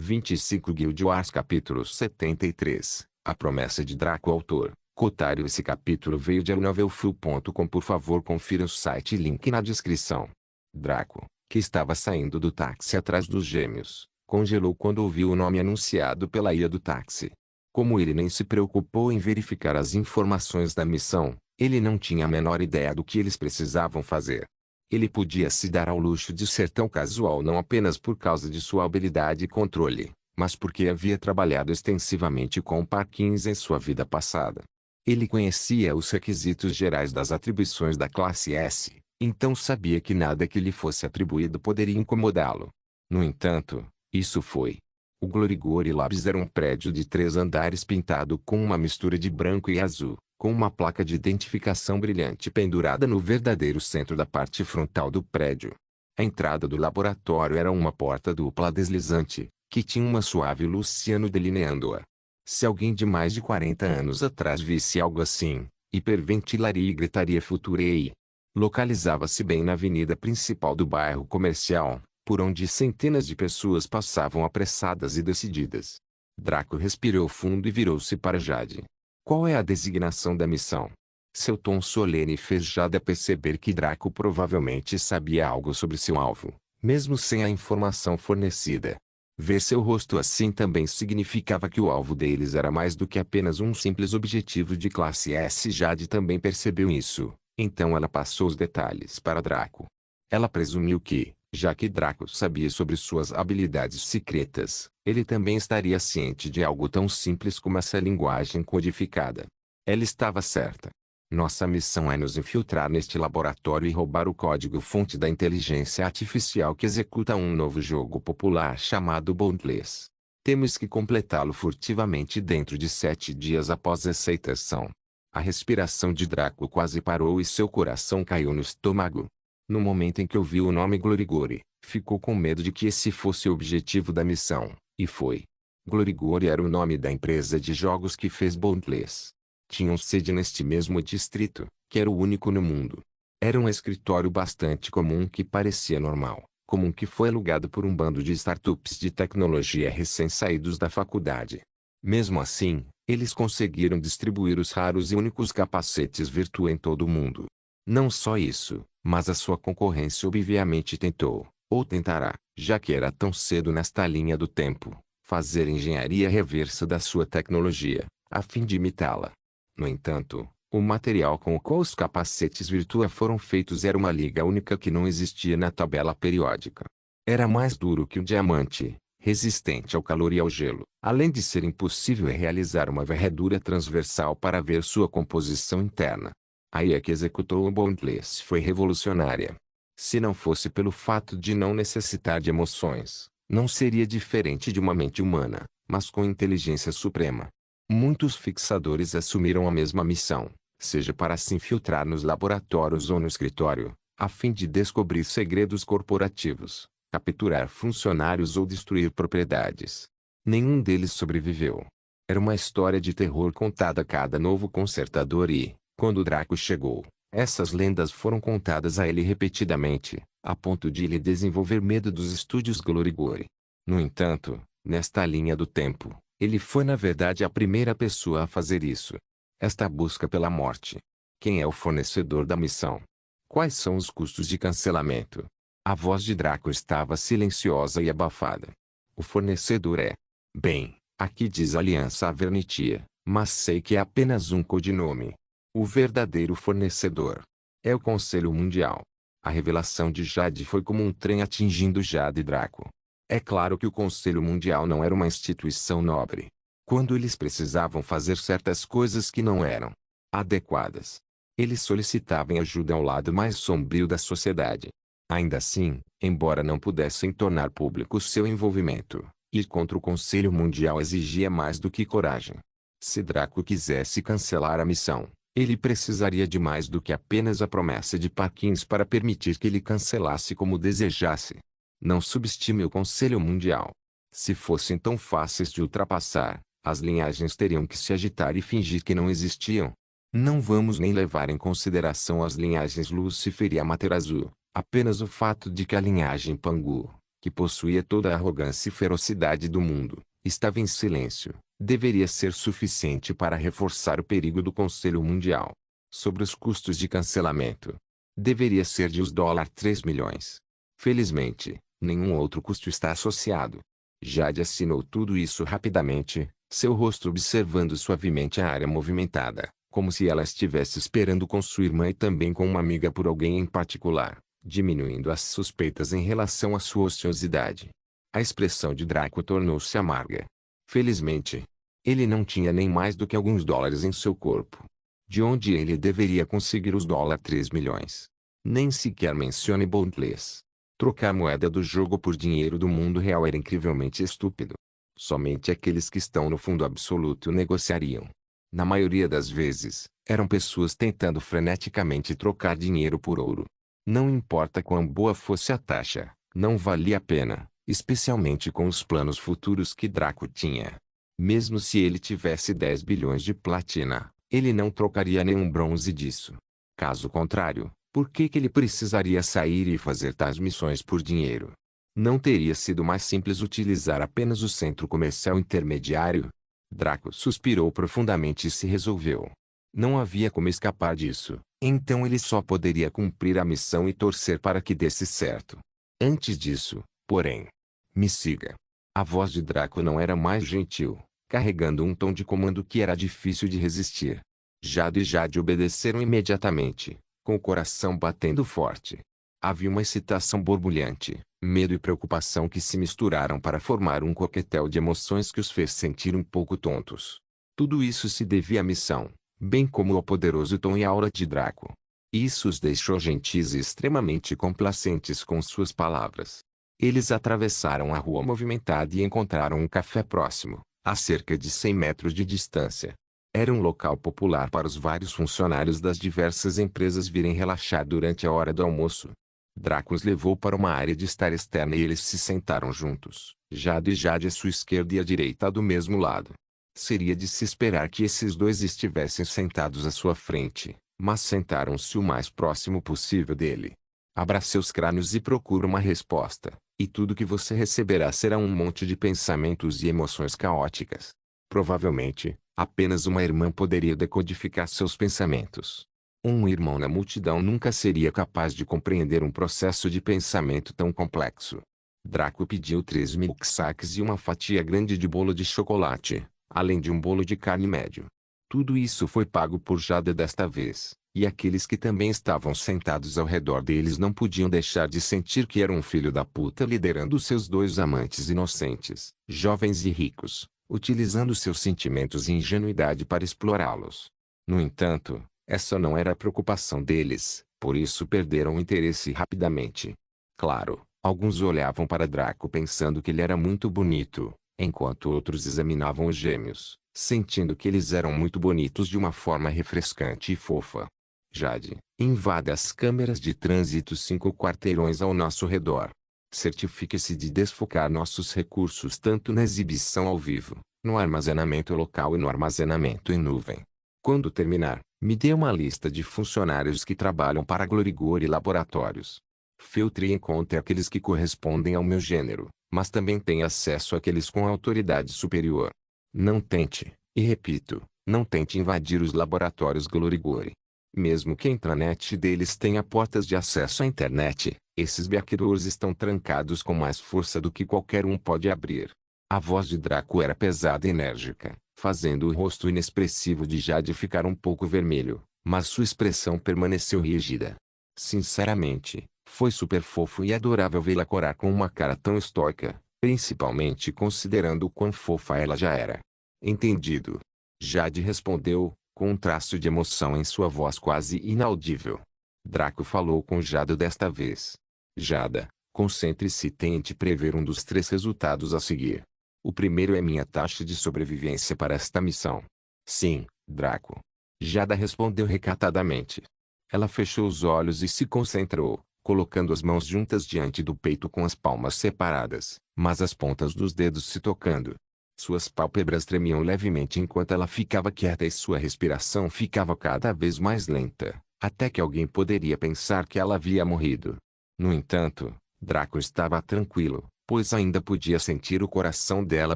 25 Guild Wars Capítulo 73 A Promessa de Draco Autor Cotário. Esse capítulo veio de novelfull.com. Por favor, confira o site, link na descrição. Draco, que estava saindo do táxi atrás dos gêmeos, congelou quando ouviu o nome anunciado pela IA do táxi. Como ele nem se preocupou em verificar as informações da missão, ele não tinha a menor ideia do que eles precisavam fazer. Ele podia se dar ao luxo de ser tão casual não apenas por causa de sua habilidade e controle, mas porque havia trabalhado extensivamente com Parkins em sua vida passada. Ele conhecia os requisitos gerais das atribuições da classe S, então sabia que nada que lhe fosse atribuído poderia incomodá-lo. No entanto, isso foi. O Glorigori Labs era um prédio de 3 andares pintado com uma mistura de branco e azul, com uma placa de identificação brilhante pendurada no verdadeiro centro da parte frontal do prédio. A entrada do laboratório era uma porta dupla deslizante, que tinha uma suave luz ciano delineando-a. Se alguém de mais de 40 anos atrás visse algo assim, hiperventilaria e gritaria futurei. Localizava-se bem na avenida principal do bairro comercial, por onde centenas de pessoas passavam apressadas e decididas. Draco respirou fundo e virou-se para Jade. Qual é a designação da missão? Seu tom solene fez Jade perceber que Draco provavelmente sabia algo sobre seu alvo, mesmo sem a informação fornecida. Ver seu rosto assim também significava que o alvo deles era mais do que apenas um simples objetivo de classe S. Jade também percebeu isso, então ela passou os detalhes para Draco. Ela presumiu que, já que Draco sabia sobre suas habilidades secretas, ele também estaria ciente de algo tão simples como essa linguagem codificada. Ela estava certa. Nossa missão é nos infiltrar neste laboratório e roubar o código-fonte da inteligência artificial que executa um novo jogo popular chamado Boundless. Temos que completá-lo furtivamente dentro de 7 dias após a aceitação. A respiração de Draco quase parou e seu coração caiu no estômago. No momento em que ouviu o nome Glorigori, ficou com medo de que esse fosse o objetivo da missão, e foi. Glorigori era o nome da empresa de jogos que fez Boundless. Tinham sede neste mesmo distrito, que era o único no mundo. Era um escritório bastante comum que parecia normal, como um que foi alugado por um bando de startups de tecnologia recém-saídos da faculdade. Mesmo assim, eles conseguiram distribuir os raros e únicos capacetes Virtua em todo o mundo. Não só isso, mas a sua concorrência obviamente tentou, ou tentará, já que era tão cedo nesta linha do tempo, fazer engenharia reversa da sua tecnologia, a fim de imitá-la. No entanto, o material com o qual os capacetes Virtua foram feitos era uma liga única que não existia na tabela periódica. Era mais duro que o diamante, resistente ao calor e ao gelo, além de ser impossível realizar uma varredura transversal para ver sua composição interna. A IA que executou o Boundless foi revolucionária. Se não fosse pelo fato de não necessitar de emoções, não seria diferente de uma mente humana, mas com inteligência suprema. Muitos fixadores assumiram a mesma missão, seja para se infiltrar nos laboratórios ou no escritório, a fim de descobrir segredos corporativos, capturar funcionários ou destruir propriedades. Nenhum deles sobreviveu. Era uma história de terror contada a cada novo consertador e, quando Draco chegou, essas lendas foram contadas a ele repetidamente, a ponto de ele desenvolver medo dos estúdios Glorigori. No entanto, nesta linha do tempo, ele foi na verdade a primeira pessoa a fazer isso. Esta busca pela morte. Quem é o fornecedor da missão? Quais são os custos de cancelamento? A voz de Draco estava silenciosa e abafada. O fornecedor é... Bem, aqui diz Aliança Avernitia, mas sei que é apenas um codinome. O verdadeiro fornecedor é o Conselho Mundial. A revelação de Jade foi como um trem atingindo Jade e Draco. É claro que o Conselho Mundial não era uma instituição nobre. Quando eles precisavam fazer certas coisas que não eram adequadas, eles solicitavam ajuda ao lado mais sombrio da sociedade. Ainda assim, embora não pudessem tornar público seu envolvimento, ir contra o Conselho Mundial exigia mais do que coragem. Se Draco quisesse cancelar a missão, ele precisaria de mais do que apenas a promessa de Parkins para permitir que ele cancelasse como desejasse. Não subestime o Conselho Mundial. Se fossem tão fáceis de ultrapassar, as linhagens teriam que se agitar e fingir que não existiam. Não vamos nem levar em consideração as linhagens Lúcifer e Amaterasu, apenas o fato de que a linhagem Pangu, que possuía toda a arrogância e ferocidade do mundo, estava em silêncio, deveria ser suficiente para reforçar o perigo do Conselho Mundial. Sobre os custos de cancelamento, deveria ser de $3 milhões. Felizmente, nenhum outro custo está associado. Jade assinou tudo isso rapidamente, seu rosto observando suavemente a área movimentada, como se ela estivesse esperando com sua irmã e também com uma amiga por alguém em particular, diminuindo as suspeitas em relação à sua ociosidade. A expressão de Draco tornou-se amarga. Felizmente, ele não tinha nem mais do que alguns dólares em seu corpo. De onde ele deveria conseguir os $3 milhões? Nem sequer mencione Bondless. Trocar moeda do jogo por dinheiro do mundo real era incrivelmente estúpido. Somente aqueles que estão no fundo absoluto negociariam. Na maioria das vezes, eram pessoas tentando freneticamente trocar dinheiro por ouro. Não importa quão boa fosse a taxa, não valia a pena, especialmente com os planos futuros que Draco tinha. Mesmo se ele tivesse 10 bilhões de platina, ele não trocaria nenhum bronze disso. Caso contrário, por que ele precisaria sair e fazer tais missões por dinheiro? Não teria sido mais simples utilizar apenas o centro comercial intermediário? Draco suspirou profundamente e se resolveu. Não havia como escapar disso, então ele só poderia cumprir a missão e torcer para que desse certo. Antes disso, porém, me siga. A voz de Draco não era mais gentil, carregando um tom de comando que era difícil de resistir. Jade e Jade obedeceram imediatamente, com o coração batendo forte. Havia uma excitação borbulhante, medo e preocupação que se misturaram para formar um coquetel de emoções que os fez sentir um pouco tontos. Tudo isso se devia à missão, bem como ao poderoso tom e aura de Draco. Isso os deixou gentis e extremamente complacentes com suas palavras. Eles atravessaram a rua movimentada e encontraram um café próximo, a cerca de 100 metros de distância. Era um local popular para os vários funcionários das diversas empresas virem relaxar durante a hora do almoço. Draco os levou para uma área de estar externa e eles se sentaram juntos, Jade e Jade à sua esquerda e à direita do mesmo lado. Seria de se esperar que esses dois estivessem sentados à sua frente, mas sentaram-se o mais próximo possível dele. Abra seus crânios e procure uma resposta, e tudo que você receberá será um monte de pensamentos e emoções caóticas. Provavelmente, apenas uma irmã poderia decodificar seus pensamentos. Um irmão na multidão nunca seria capaz de compreender um processo de pensamento tão complexo. Draco pediu 3 milksakes e uma fatia grande de bolo de chocolate, além de um bolo de carne médio. Tudo isso foi pago por Jade desta vez, e aqueles que também estavam sentados ao redor deles não podiam deixar de sentir que era um filho da puta liderando seus dois amantes inocentes, jovens e ricos, utilizando seus sentimentos e ingenuidade para explorá-los. No entanto, essa não era a preocupação deles, por isso perderam o interesse rapidamente. Claro, alguns olhavam para Draco pensando que ele era muito bonito, enquanto outros examinavam os gêmeos, sentindo que eles eram muito bonitos de uma forma refrescante e fofa. Jade, invada as câmeras de trânsito 5 quarteirões ao nosso redor. Certifique-se de desfocar nossos recursos tanto na exibição ao vivo, no armazenamento local e no armazenamento em nuvem. Quando terminar, me dê uma lista de funcionários que trabalham para Glorigori Laboratórios. Filtre e encontre aqueles que correspondem ao meu gênero, mas também tenha acesso àqueles com autoridade superior. Não tente, e repito, não tente invadir os laboratórios Glorigori. Mesmo que a intranet deles tenha portas de acesso à internet, esses backdoors estão trancados com mais força do que qualquer um pode abrir. A voz de Draco era pesada e enérgica, fazendo o rosto inexpressivo de Jade ficar um pouco vermelho, mas sua expressão permaneceu rígida. Sinceramente, foi super fofo e adorável vê-la corar com uma cara tão estoica, principalmente considerando o quão fofa ela já era. Entendido. Jade respondeu, com um traço de emoção em sua voz quase inaudível. Draco falou com Jada desta vez. Jada, concentre-se e tente prever um dos 3 resultados a seguir. O primeiro é minha taxa de sobrevivência para esta missão. Sim, Draco. Jada respondeu recatadamente. Ela fechou os olhos e se concentrou, colocando as mãos juntas diante do peito com as palmas separadas, mas as pontas dos dedos se tocando. Suas pálpebras tremiam levemente enquanto ela ficava quieta e sua respiração ficava cada vez mais lenta, até que alguém poderia pensar que ela havia morrido. No entanto, Draco estava tranquilo, pois ainda podia sentir o coração dela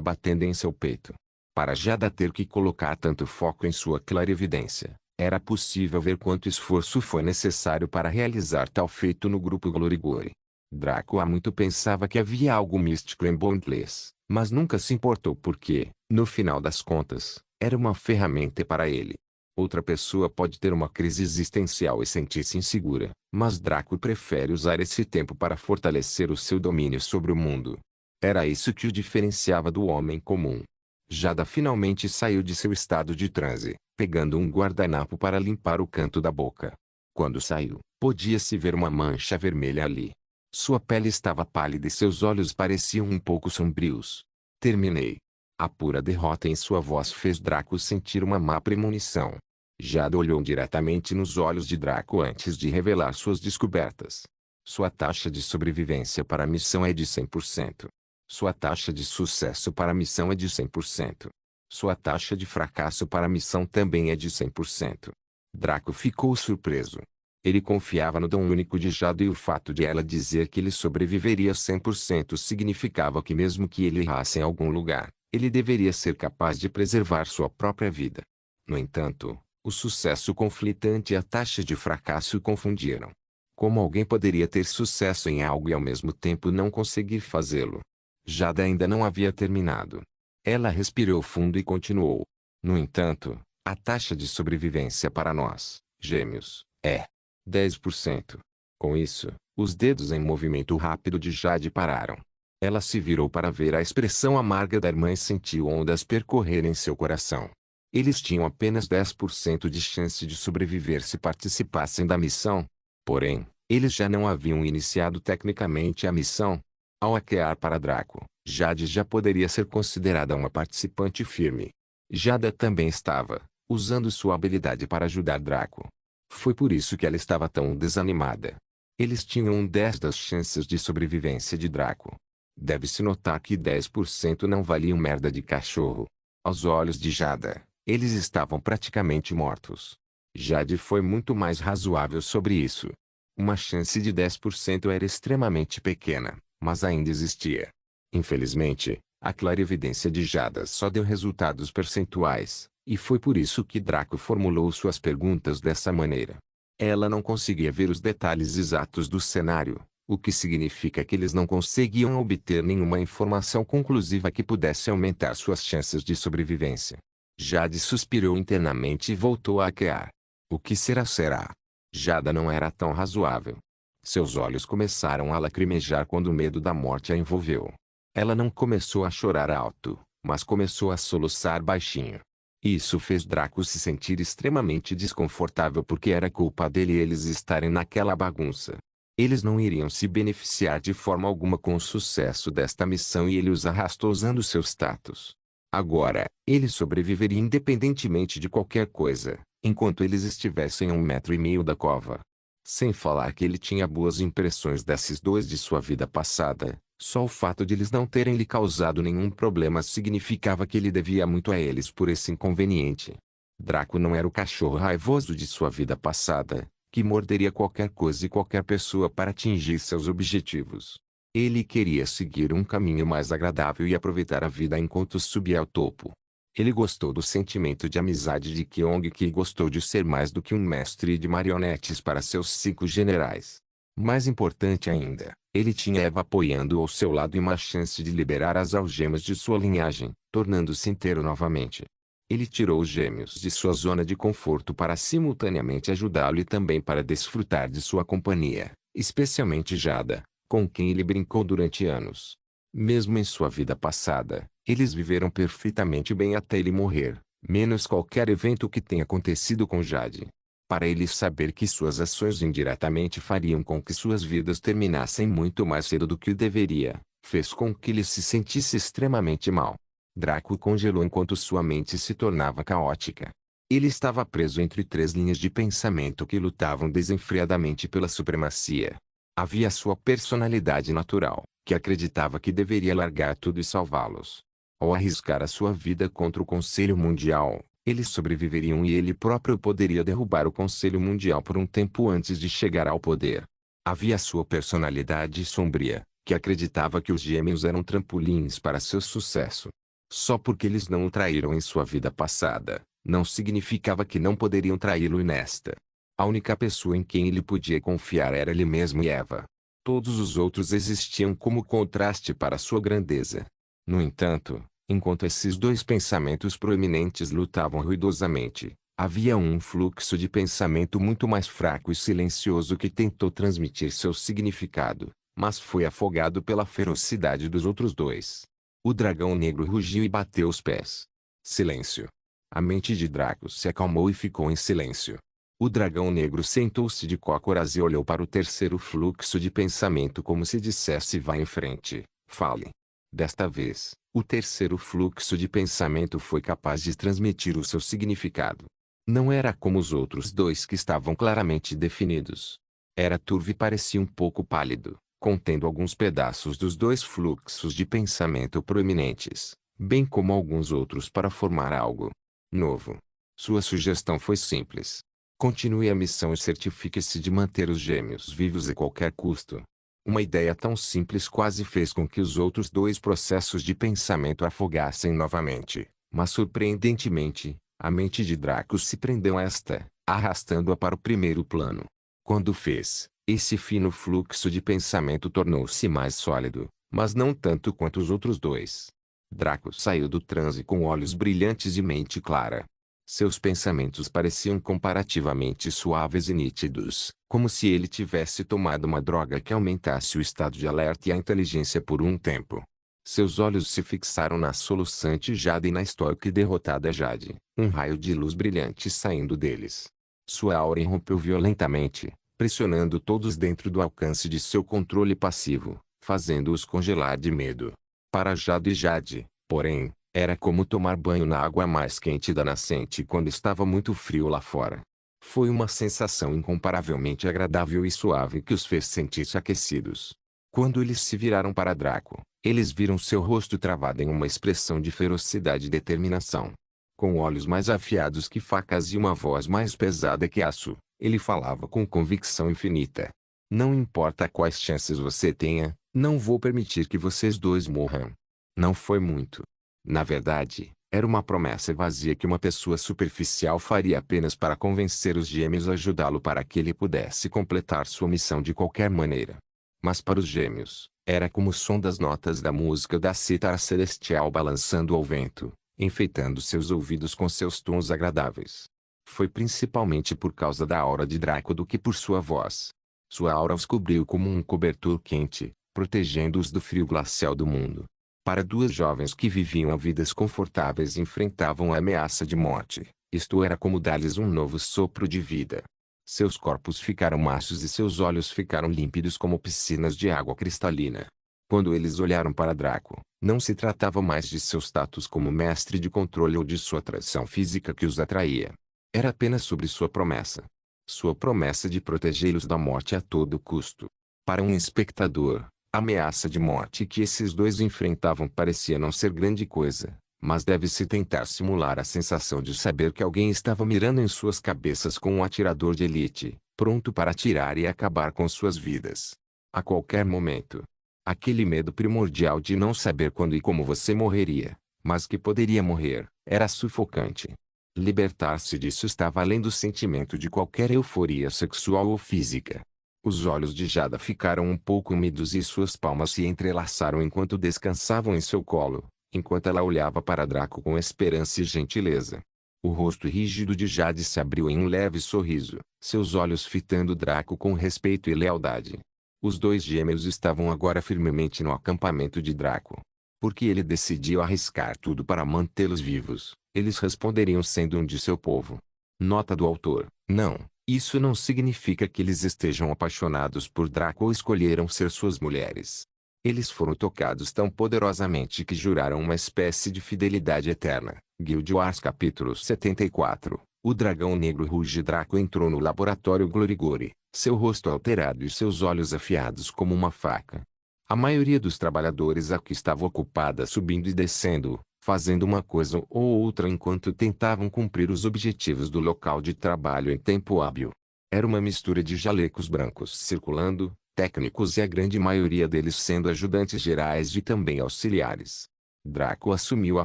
batendo em seu peito. Para Jada ter que colocar tanto foco em sua clarividência, era possível ver quanto esforço foi necessário para realizar tal feito no grupo Glorigori. Draco há muito pensava que havia algo místico em Bondless, mas nunca se importou porque, no final das contas, era uma ferramenta para ele. Outra pessoa pode ter uma crise existencial e sentir-se insegura, mas Draco prefere usar esse tempo para fortalecer o seu domínio sobre o mundo. Era isso que o diferenciava do homem comum. Jada finalmente saiu de seu estado de transe, pegando um guardanapo para limpar o canto da boca. Quando saiu, podia-se ver uma mancha vermelha ali. Sua pele estava pálida e seus olhos pareciam um pouco sombrios. Terminei. A pura derrota em sua voz fez Draco sentir uma má premonição. Jada olhou diretamente nos olhos de Draco antes de revelar suas descobertas. Sua taxa de sobrevivência para a missão é de 100%. Sua taxa de sucesso para a missão é de 100%. Sua taxa de fracasso para a missão também é de 100%. Draco ficou surpreso. Ele confiava no dom único de Jada e o fato de ela dizer que ele sobreviveria 100% significava que mesmo que ele errasse em algum lugar, ele deveria ser capaz de preservar sua própria vida. No entanto, o sucesso conflitante e a taxa de fracasso o confundiram. Como alguém poderia ter sucesso em algo e ao mesmo tempo não conseguir fazê-lo? Jada ainda não havia terminado. Ela respirou fundo e continuou. No entanto, a taxa de sobrevivência para nós, gêmeos, é 10%. Com isso, os dedos em movimento rápido de Jade pararam. Ela se virou para ver a expressão amarga da irmã e sentiu ondas percorrerem seu coração. Eles tinham apenas 10% de chance de sobreviver se participassem da missão. Porém, eles já não haviam iniciado tecnicamente a missão. Ao hackear para Draco, Jade já poderia ser considerada uma participante firme. Jada também estava usando sua habilidade para ajudar Draco. Foi por isso que ela estava tão desanimada. Eles tinham um 10 das chances de sobrevivência de Draco. Deve-se notar que 10% não valia merda de cachorro. Aos olhos de Jada, eles estavam praticamente mortos. Jade foi muito mais razoável sobre isso. Uma chance de 10% era extremamente pequena, mas ainda existia. Infelizmente, a clarividência de Jada só deu resultados percentuais, e foi por isso que Draco formulou suas perguntas dessa maneira. Ela não conseguia ver os detalhes exatos do cenário, o que significa que eles não conseguiam obter nenhuma informação conclusiva que pudesse aumentar suas chances de sobrevivência. Jade suspirou internamente e voltou a hackear. O que será? Jada não era tão razoável. Seus olhos começaram a lacrimejar quando o medo da morte a envolveu. Ela não começou a chorar alto, mas começou a soluçar baixinho. Isso fez Draco se sentir extremamente desconfortável porque era culpa dele eles estarem naquela bagunça. Eles não iriam se beneficiar de forma alguma com o sucesso desta missão e ele os arrastou usando seu status. Agora, ele sobreviveria independentemente de qualquer coisa, enquanto eles estivessem a 1,5 m da cova. Sem falar que ele tinha boas impressões desses dois de sua vida passada, só o fato de eles não terem lhe causado nenhum problema significava que ele devia muito a eles por esse inconveniente. Draco não era o cachorro raivoso de sua vida passada, que morderia qualquer coisa e qualquer pessoa para atingir seus objetivos. Ele queria seguir um caminho mais agradável e aproveitar a vida enquanto subia ao topo. Ele gostou do sentimento de amizade de Kyong-ki e gostou de ser mais do que um mestre de marionetes para seus 5 generais. Mais importante ainda, ele tinha Eva apoiando ao seu lado e uma chance de liberar as algemas de sua linhagem, tornando-se inteiro novamente. Ele tirou os gêmeos de sua zona de conforto para simultaneamente ajudá-lo e também para desfrutar de sua companhia, especialmente Jada, com quem ele brincou durante anos. Mesmo em sua vida passada, eles viveram perfeitamente bem até ele morrer, menos qualquer evento que tenha acontecido com Jade. Para ele saber que suas ações indiretamente fariam com que suas vidas terminassem muito mais cedo do que deveria, fez com que ele se sentisse extremamente mal. Draco congelou enquanto sua mente se tornava caótica. Ele estava preso entre 3 linhas de pensamento que lutavam desenfreadamente pela supremacia. Havia sua personalidade natural, que acreditava que deveria largar tudo e salvá-los. Ao arriscar a sua vida contra o Conselho Mundial, eles sobreviveriam e ele próprio poderia derrubar o Conselho Mundial por um tempo antes de chegar ao poder. Havia sua personalidade sombria, que acreditava que os gêmeos eram trampolins para seu sucesso. Só porque eles não o traíram em sua vida passada, não significava que não poderiam traí-lo nesta. A única pessoa em quem ele podia confiar era ele mesmo e Eva. Todos os outros existiam como contraste para sua grandeza. No entanto, enquanto esses dois pensamentos proeminentes lutavam ruidosamente, havia um fluxo de pensamento muito mais fraco e silencioso que tentou transmitir seu significado, mas foi afogado pela ferocidade dos outros dois. O dragão negro rugiu e bateu os pés. Silêncio. A mente de Draco se acalmou e ficou em silêncio. O dragão negro sentou-se de cócoras e olhou para o terceiro fluxo de pensamento como se dissesse: vá em frente, fale. Desta vez, o terceiro fluxo de pensamento foi capaz de transmitir o seu significado. Não era como os outros dois que estavam claramente definidos. Era turvo e parecia um pouco pálido, contendo alguns pedaços dos dois fluxos de pensamento proeminentes, bem como alguns outros para formar algo novo. Sua sugestão foi simples. Continue a missão e certifique-se de manter os gêmeos vivos a qualquer custo. Uma ideia tão simples quase fez com que os outros dois processos de pensamento afogassem novamente, mas surpreendentemente, a mente de Draco se prendeu a esta, arrastando-a para o primeiro plano. Quando fez, esse fino fluxo de pensamento tornou-se mais sólido, mas não tanto quanto os outros dois. Draco saiu do transe com olhos brilhantes e mente clara. Seus pensamentos pareciam comparativamente suaves e nítidos, como se ele tivesse tomado uma droga que aumentasse o estado de alerta e a inteligência por um tempo. Seus olhos se fixaram na soluçante Jade e na estoica e derrotada Jade, um raio de luz brilhante saindo deles. Sua aura irrompeu violentamente, pressionando todos dentro do alcance de seu controle passivo, fazendo-os congelar de medo. Para Jade e Jade, porém, era como tomar banho na água mais quente da nascente quando estava muito frio lá fora. Foi uma sensação incomparavelmente agradável e suave que os fez sentir-se aquecidos. Quando eles se viraram para Draco, eles viram seu rosto travado em uma expressão de ferocidade e determinação. Com olhos mais afiados que facas e uma voz mais pesada que aço, ele falava com convicção infinita. Não importa quais chances você tenha, não vou permitir que vocês dois morram. Não foi muito. Na verdade, era uma promessa vazia que uma pessoa superficial faria apenas para convencer os gêmeos a ajudá-lo para que ele pudesse completar sua missão de qualquer maneira. Mas para os gêmeos, era como o som das notas da música da cítara celestial balançando ao vento, enfeitando seus ouvidos com seus tons agradáveis. Foi principalmente por causa da aura de Draco do que por sua voz. Sua aura os cobriu como um cobertor quente, protegendo-os do frio glacial do mundo. Para duas jovens que viviam a vidas confortáveis e enfrentavam a ameaça de morte, isto era como dar-lhes um novo sopro de vida. Seus corpos ficaram macios e seus olhos ficaram límpidos como piscinas de água cristalina. Quando eles olharam para Draco, não se tratava mais de seu status como mestre de controle ou de sua atração física que os atraía. Era apenas sobre sua promessa. Sua promessa de protegê-los da morte a todo custo. Para um espectador, a ameaça de morte que esses dois enfrentavam parecia não ser grande coisa, mas deve-se tentar simular a sensação de saber que alguém estava mirando em suas cabeças com um atirador de elite, pronto para atirar e acabar com suas vidas. A qualquer momento. Aquele medo primordial de não saber quando e como você morreria, mas que poderia morrer, era sufocante. Libertar-se disso estava além do sentimento de qualquer euforia sexual ou física. Os olhos de Jada ficaram um pouco úmidos e suas palmas se entrelaçaram enquanto descansavam em seu colo, enquanto ela olhava para Draco com esperança e gentileza. O rosto rígido de Jade se abriu em um leve sorriso, seus olhos fitando Draco com respeito e lealdade. Os dois gêmeos estavam agora firmemente no acampamento de Draco. Porque ele decidiu arriscar tudo para mantê-los vivos, eles responderiam sendo um de seu povo. Nota do autor: não. Isso não significa que eles estejam apaixonados por Draco ou escolheram ser suas mulheres. Eles foram tocados tão poderosamente que juraram uma espécie de fidelidade eterna. Guild Wars capítulo 74. O dragão negro ruge. Draco entrou no laboratório Glorigori, seu rosto alterado e seus olhos afiados como uma faca. A maioria dos trabalhadores aqui estava ocupada subindo e descendo, fazendo uma coisa ou outra enquanto tentavam cumprir os objetivos do local de trabalho em tempo hábil. Era uma mistura de jalecos brancos circulando, técnicos e a grande maioria deles sendo ajudantes gerais e também auxiliares. Draco assumiu a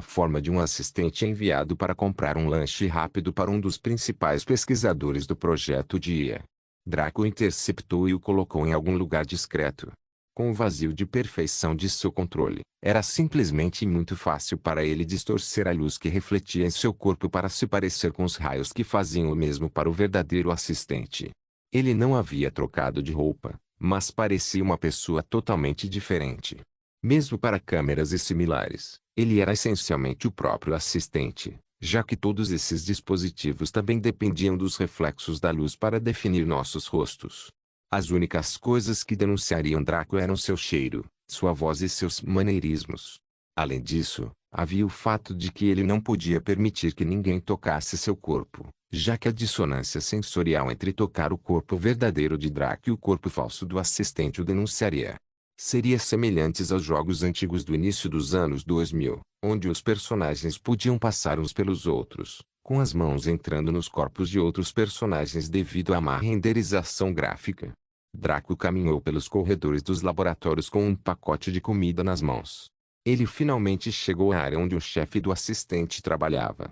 forma de um assistente enviado para comprar um lanche rápido para um dos principais pesquisadores do projeto de IA. Draco o interceptou e o colocou em algum lugar discreto. Com o vazio de perfeição de seu controle, era simplesmente muito fácil para ele distorcer a luz que refletia em seu corpo para se parecer com os raios que faziam o mesmo para o verdadeiro assistente. Ele não havia trocado de roupa, mas parecia uma pessoa totalmente diferente. Mesmo para câmeras e similares, ele era essencialmente o próprio assistente, já que todos esses dispositivos também dependiam dos reflexos da luz para definir nossos rostos. As únicas coisas que denunciariam Draco eram seu cheiro, sua voz e seus maneirismos. Além disso, havia o fato de que ele não podia permitir que ninguém tocasse seu corpo, já que a dissonância sensorial entre tocar o corpo verdadeiro de Draco e o corpo falso do assistente o denunciaria. Seria semelhantes aos jogos antigos do início dos anos 2000, onde os personagens podiam passar uns pelos outros, com as mãos entrando nos corpos de outros personagens devido à má renderização gráfica. Draco caminhou pelos corredores dos laboratórios com um pacote de comida nas mãos. Ele finalmente chegou à área onde o chefe do assistente trabalhava.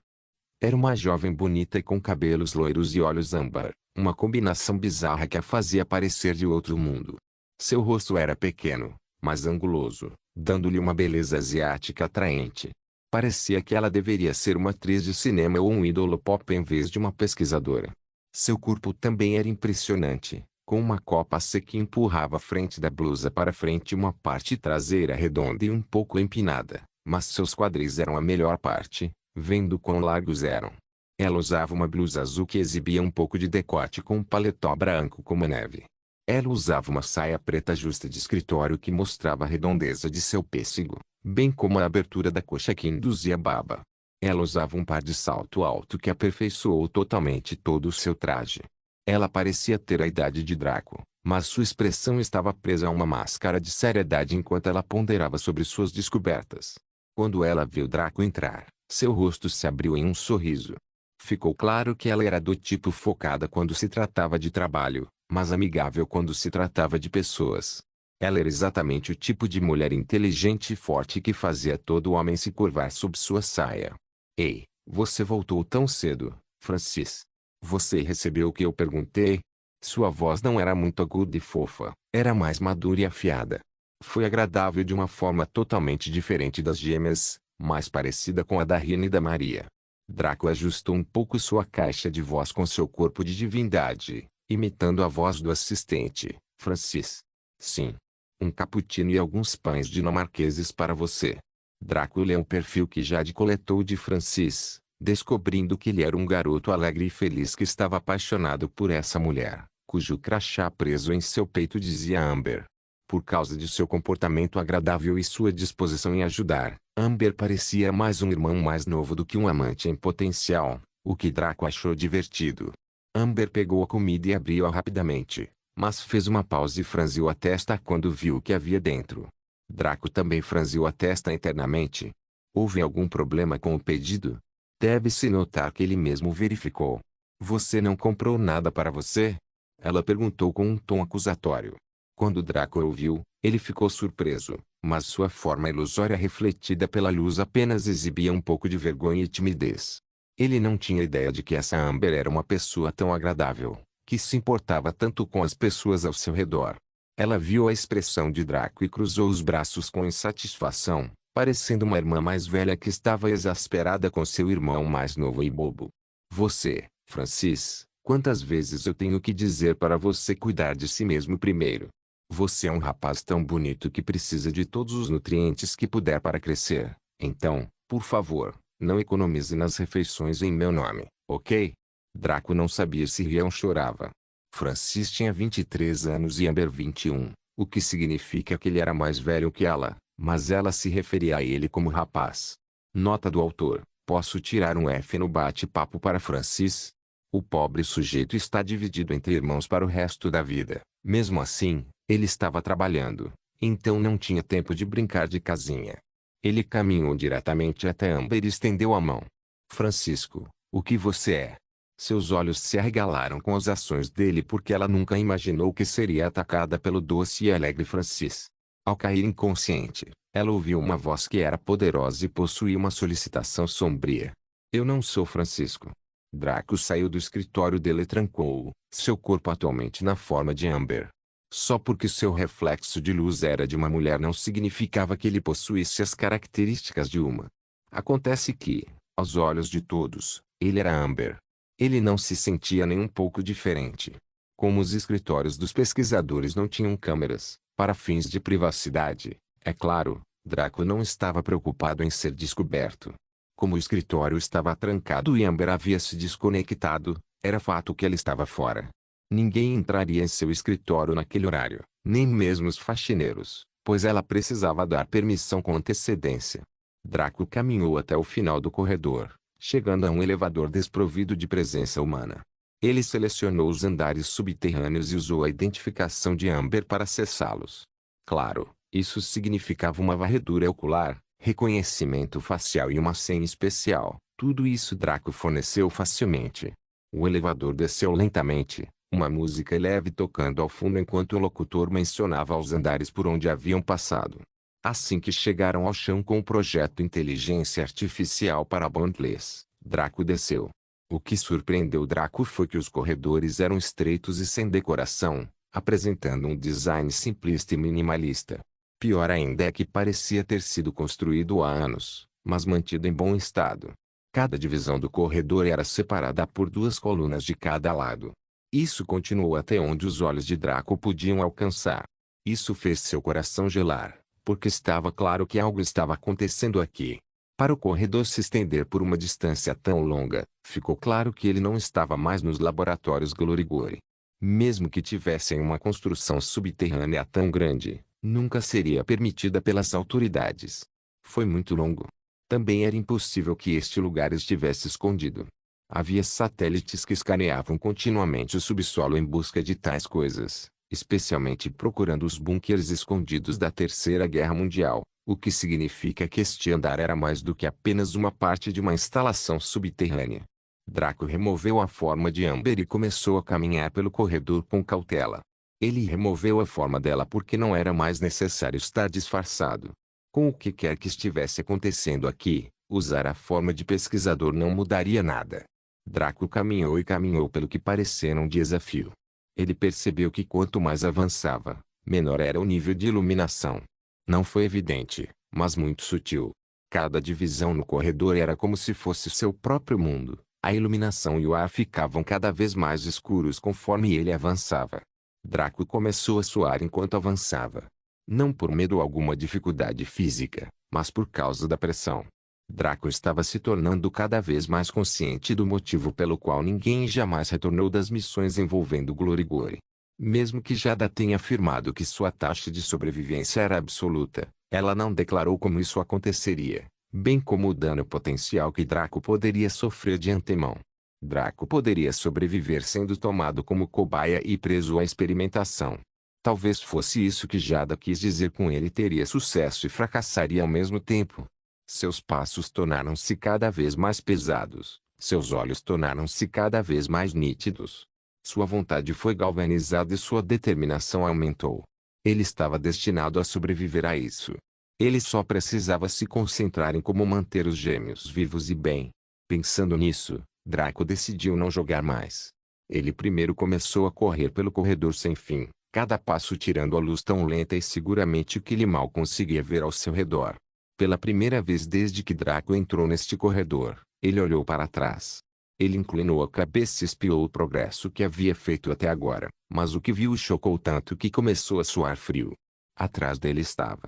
Era uma jovem bonita e com cabelos loiros e olhos âmbar, uma combinação bizarra que a fazia parecer de outro mundo. Seu rosto era pequeno, mas anguloso, dando-lhe uma beleza asiática atraente. Parecia que ela deveria ser uma atriz de cinema ou um ídolo pop em vez de uma pesquisadora. Seu corpo também era impressionante, com uma copa C que empurrava a frente da blusa para frente e uma parte traseira redonda e um pouco empinada, mas seus quadris eram a melhor parte, vendo quão largos eram. Ela usava uma blusa azul que exibia um pouco de decote com um paletó branco como a neve. Ela usava uma saia preta justa de escritório que mostrava a redondeza de seu pêssego, bem como a abertura da coxa que induzia baba. Ela usava um par de salto alto que aperfeiçoou totalmente todo o seu traje. Ela parecia ter a idade de Draco, mas sua expressão estava presa a uma máscara de seriedade enquanto ela ponderava sobre suas descobertas. Quando ela viu Draco entrar, seu rosto se abriu em um sorriso. Ficou claro que ela era do tipo focada quando se tratava de trabalho, mas amigável quando se tratava de pessoas. Ela era exatamente o tipo de mulher inteligente e forte que fazia todo homem se curvar sob sua saia. Ei, você voltou tão cedo, Francis. Você recebeu o que eu perguntei? Sua voz não era muito aguda e fofa, era mais madura e afiada. Foi agradável de uma forma totalmente diferente das gêmeas, mais parecida com a da Rina e da Maria. Draco ajustou um pouco sua caixa de voz com seu corpo de divindade, imitando a voz do assistente, Francis. Sim. Um cappuccino e alguns pães dinamarqueses para você. Draco leu o perfil que Jade coletou de Francis, descobrindo que ele era um garoto alegre e feliz que estava apaixonado por essa mulher, cujo crachá preso em seu peito dizia Amber. Por causa de seu comportamento agradável e sua disposição em ajudar, Amber parecia mais um irmão mais novo do que um amante em potencial, o que Draco achou divertido. Amber pegou a comida e abriu-a rapidamente, mas fez uma pausa e franziu a testa quando viu o que havia dentro. Draco também franziu a testa internamente. Houve algum problema com o pedido? Deve-se notar que ele mesmo verificou. Você não comprou nada para você? Ela perguntou com um tom acusatório. Quando Draco ouviu, ele ficou surpreso, mas sua forma ilusória refletida pela luz apenas exibia um pouco de vergonha e timidez. Ele não tinha ideia de que essa Amber era uma pessoa tão agradável, que se importava tanto com as pessoas ao seu redor. Ela viu a expressão de Draco e cruzou os braços com insatisfação, parecendo uma irmã mais velha que estava exasperada com seu irmão mais novo e bobo. Você, Francis, quantas vezes eu tenho que dizer para você cuidar de si mesmo primeiro? Você é um rapaz tão bonito que precisa de todos os nutrientes que puder para crescer. Então, por favor, não economize nas refeições em meu nome, ok? Draco não sabia se ria ou chorava. Francis tinha 23 anos e Amber 21, o que significa que ele era mais velho que ela, mas ela se referia a ele como rapaz. Nota do autor: posso tirar um F no bate-papo para Francis? O pobre sujeito está dividido entre irmãos para o resto da vida. Mesmo assim, ele estava trabalhando, então não tinha tempo de brincar de casinha. Ele caminhou diretamente até Amber e estendeu a mão. Francisco, o que você é? Seus olhos se arregalaram com as ações dele porque ela nunca imaginou que seria atacada pelo doce e alegre Francis. Ao cair inconsciente, ela ouviu uma voz que era poderosa e possuía uma solicitação sombria. Eu não sou Francisco. Draco saiu do escritório dele e trancou-o, seu corpo atualmente na forma de Amber. Só porque seu reflexo de luz era de uma mulher não significava que ele possuísse as características de uma. Acontece que, aos olhos de todos, ele era Amber. Ele não se sentia nem um pouco diferente. Como os escritórios dos pesquisadores não tinham câmeras, para fins de privacidade, é claro, Draco não estava preocupado em ser descoberto. Como o escritório estava trancado e Amber havia se desconectado, era fato que ela estava fora. Ninguém entraria em seu escritório naquele horário, nem mesmo os faxineiros, pois ela precisava dar permissão com antecedência. Draco caminhou até o final do corredor, chegando a um elevador desprovido de presença humana. Ele selecionou os andares subterrâneos e usou a identificação de Amber para acessá-los. Claro, isso significava uma varredura ocular, reconhecimento facial e uma senha especial. Tudo isso Draco forneceu facilmente. O elevador desceu lentamente, uma música leve tocando ao fundo enquanto o locutor mencionava os andares por onde haviam passado. Assim que chegaram ao chão com o projeto Inteligência Artificial para Bondless, Draco desceu. O que surpreendeu Draco foi que os corredores eram estreitos e sem decoração, apresentando um design simplista e minimalista. Pior ainda é que parecia ter sido construído há anos, mas mantido em bom estado. Cada divisão do corredor era separada por 2 colunas de cada lado. Isso continuou até onde os olhos de Draco podiam alcançar. Isso fez seu coração gelar, porque estava claro que algo estava acontecendo aqui. Para o corredor se estender por uma distância tão longa, ficou claro que ele não estava mais nos laboratórios Glorigore. Mesmo que tivessem uma construção subterrânea tão grande, nunca seria permitida pelas autoridades. Foi muito longo. Também era impossível que este lugar estivesse escondido. Havia satélites que escaneavam continuamente o subsolo em busca de tais coisas, especialmente procurando os bunkers escondidos da Terceira Guerra Mundial, o que significa que este andar era mais do que apenas uma parte de uma instalação subterrânea. Draco removeu a forma de Amber e começou a caminhar pelo corredor com cautela. Ele removeu a forma dela porque não era mais necessário estar disfarçado. Com o que quer que estivesse acontecendo aqui, usar a forma de pesquisador não mudaria nada. Draco caminhou e caminhou pelo que parecia um desafio. Ele percebeu que quanto mais avançava, menor era o nível de iluminação. Não foi evidente, mas muito sutil. Cada divisão no corredor era como se fosse seu próprio mundo. A iluminação e o ar ficavam cada vez mais escuros conforme ele avançava. Draco começou a suar enquanto avançava. Não por medo ou alguma dificuldade física, mas por causa da pressão. Draco estava se tornando cada vez mais consciente do motivo pelo qual ninguém jamais retornou das missões envolvendo Glorigore. Mesmo que Jada tenha afirmado que sua taxa de sobrevivência era absoluta, ela não declarou como isso aconteceria, bem como o dano potencial que Draco poderia sofrer de antemão. Draco poderia sobreviver sendo tomado como cobaia e preso à experimentação. Talvez fosse isso que Jada quis dizer com ele teria sucesso e fracassaria ao mesmo tempo. Seus passos tornaram-se cada vez mais pesados, seus olhos tornaram-se cada vez mais nítidos. Sua vontade foi galvanizada e sua determinação aumentou. Ele estava destinado a sobreviver a isso. Ele só precisava se concentrar em como manter os gêmeos vivos e bem. Pensando nisso, Draco decidiu não jogar mais. Ele primeiro começou a correr pelo corredor sem fim, cada passo tirando a luz tão lenta e seguramente que ele mal conseguia ver ao seu redor. Pela primeira vez desde que Draco entrou neste corredor, ele olhou para trás. Ele inclinou a cabeça e espiou o progresso que havia feito até agora, mas o que viu o chocou tanto que começou a suar frio. Atrás dele estava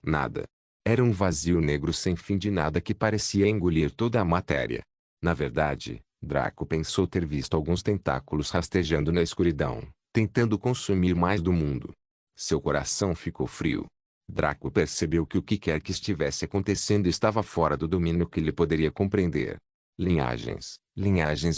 nada. Era um vazio negro sem fim de nada que parecia engolir toda a matéria. Na verdade, Draco pensou ter visto alguns tentáculos rastejando na escuridão, tentando consumir mais do mundo. Seu coração ficou frio. Draco percebeu que o que quer que estivesse acontecendo estava fora do domínio que ele poderia compreender. Linhagens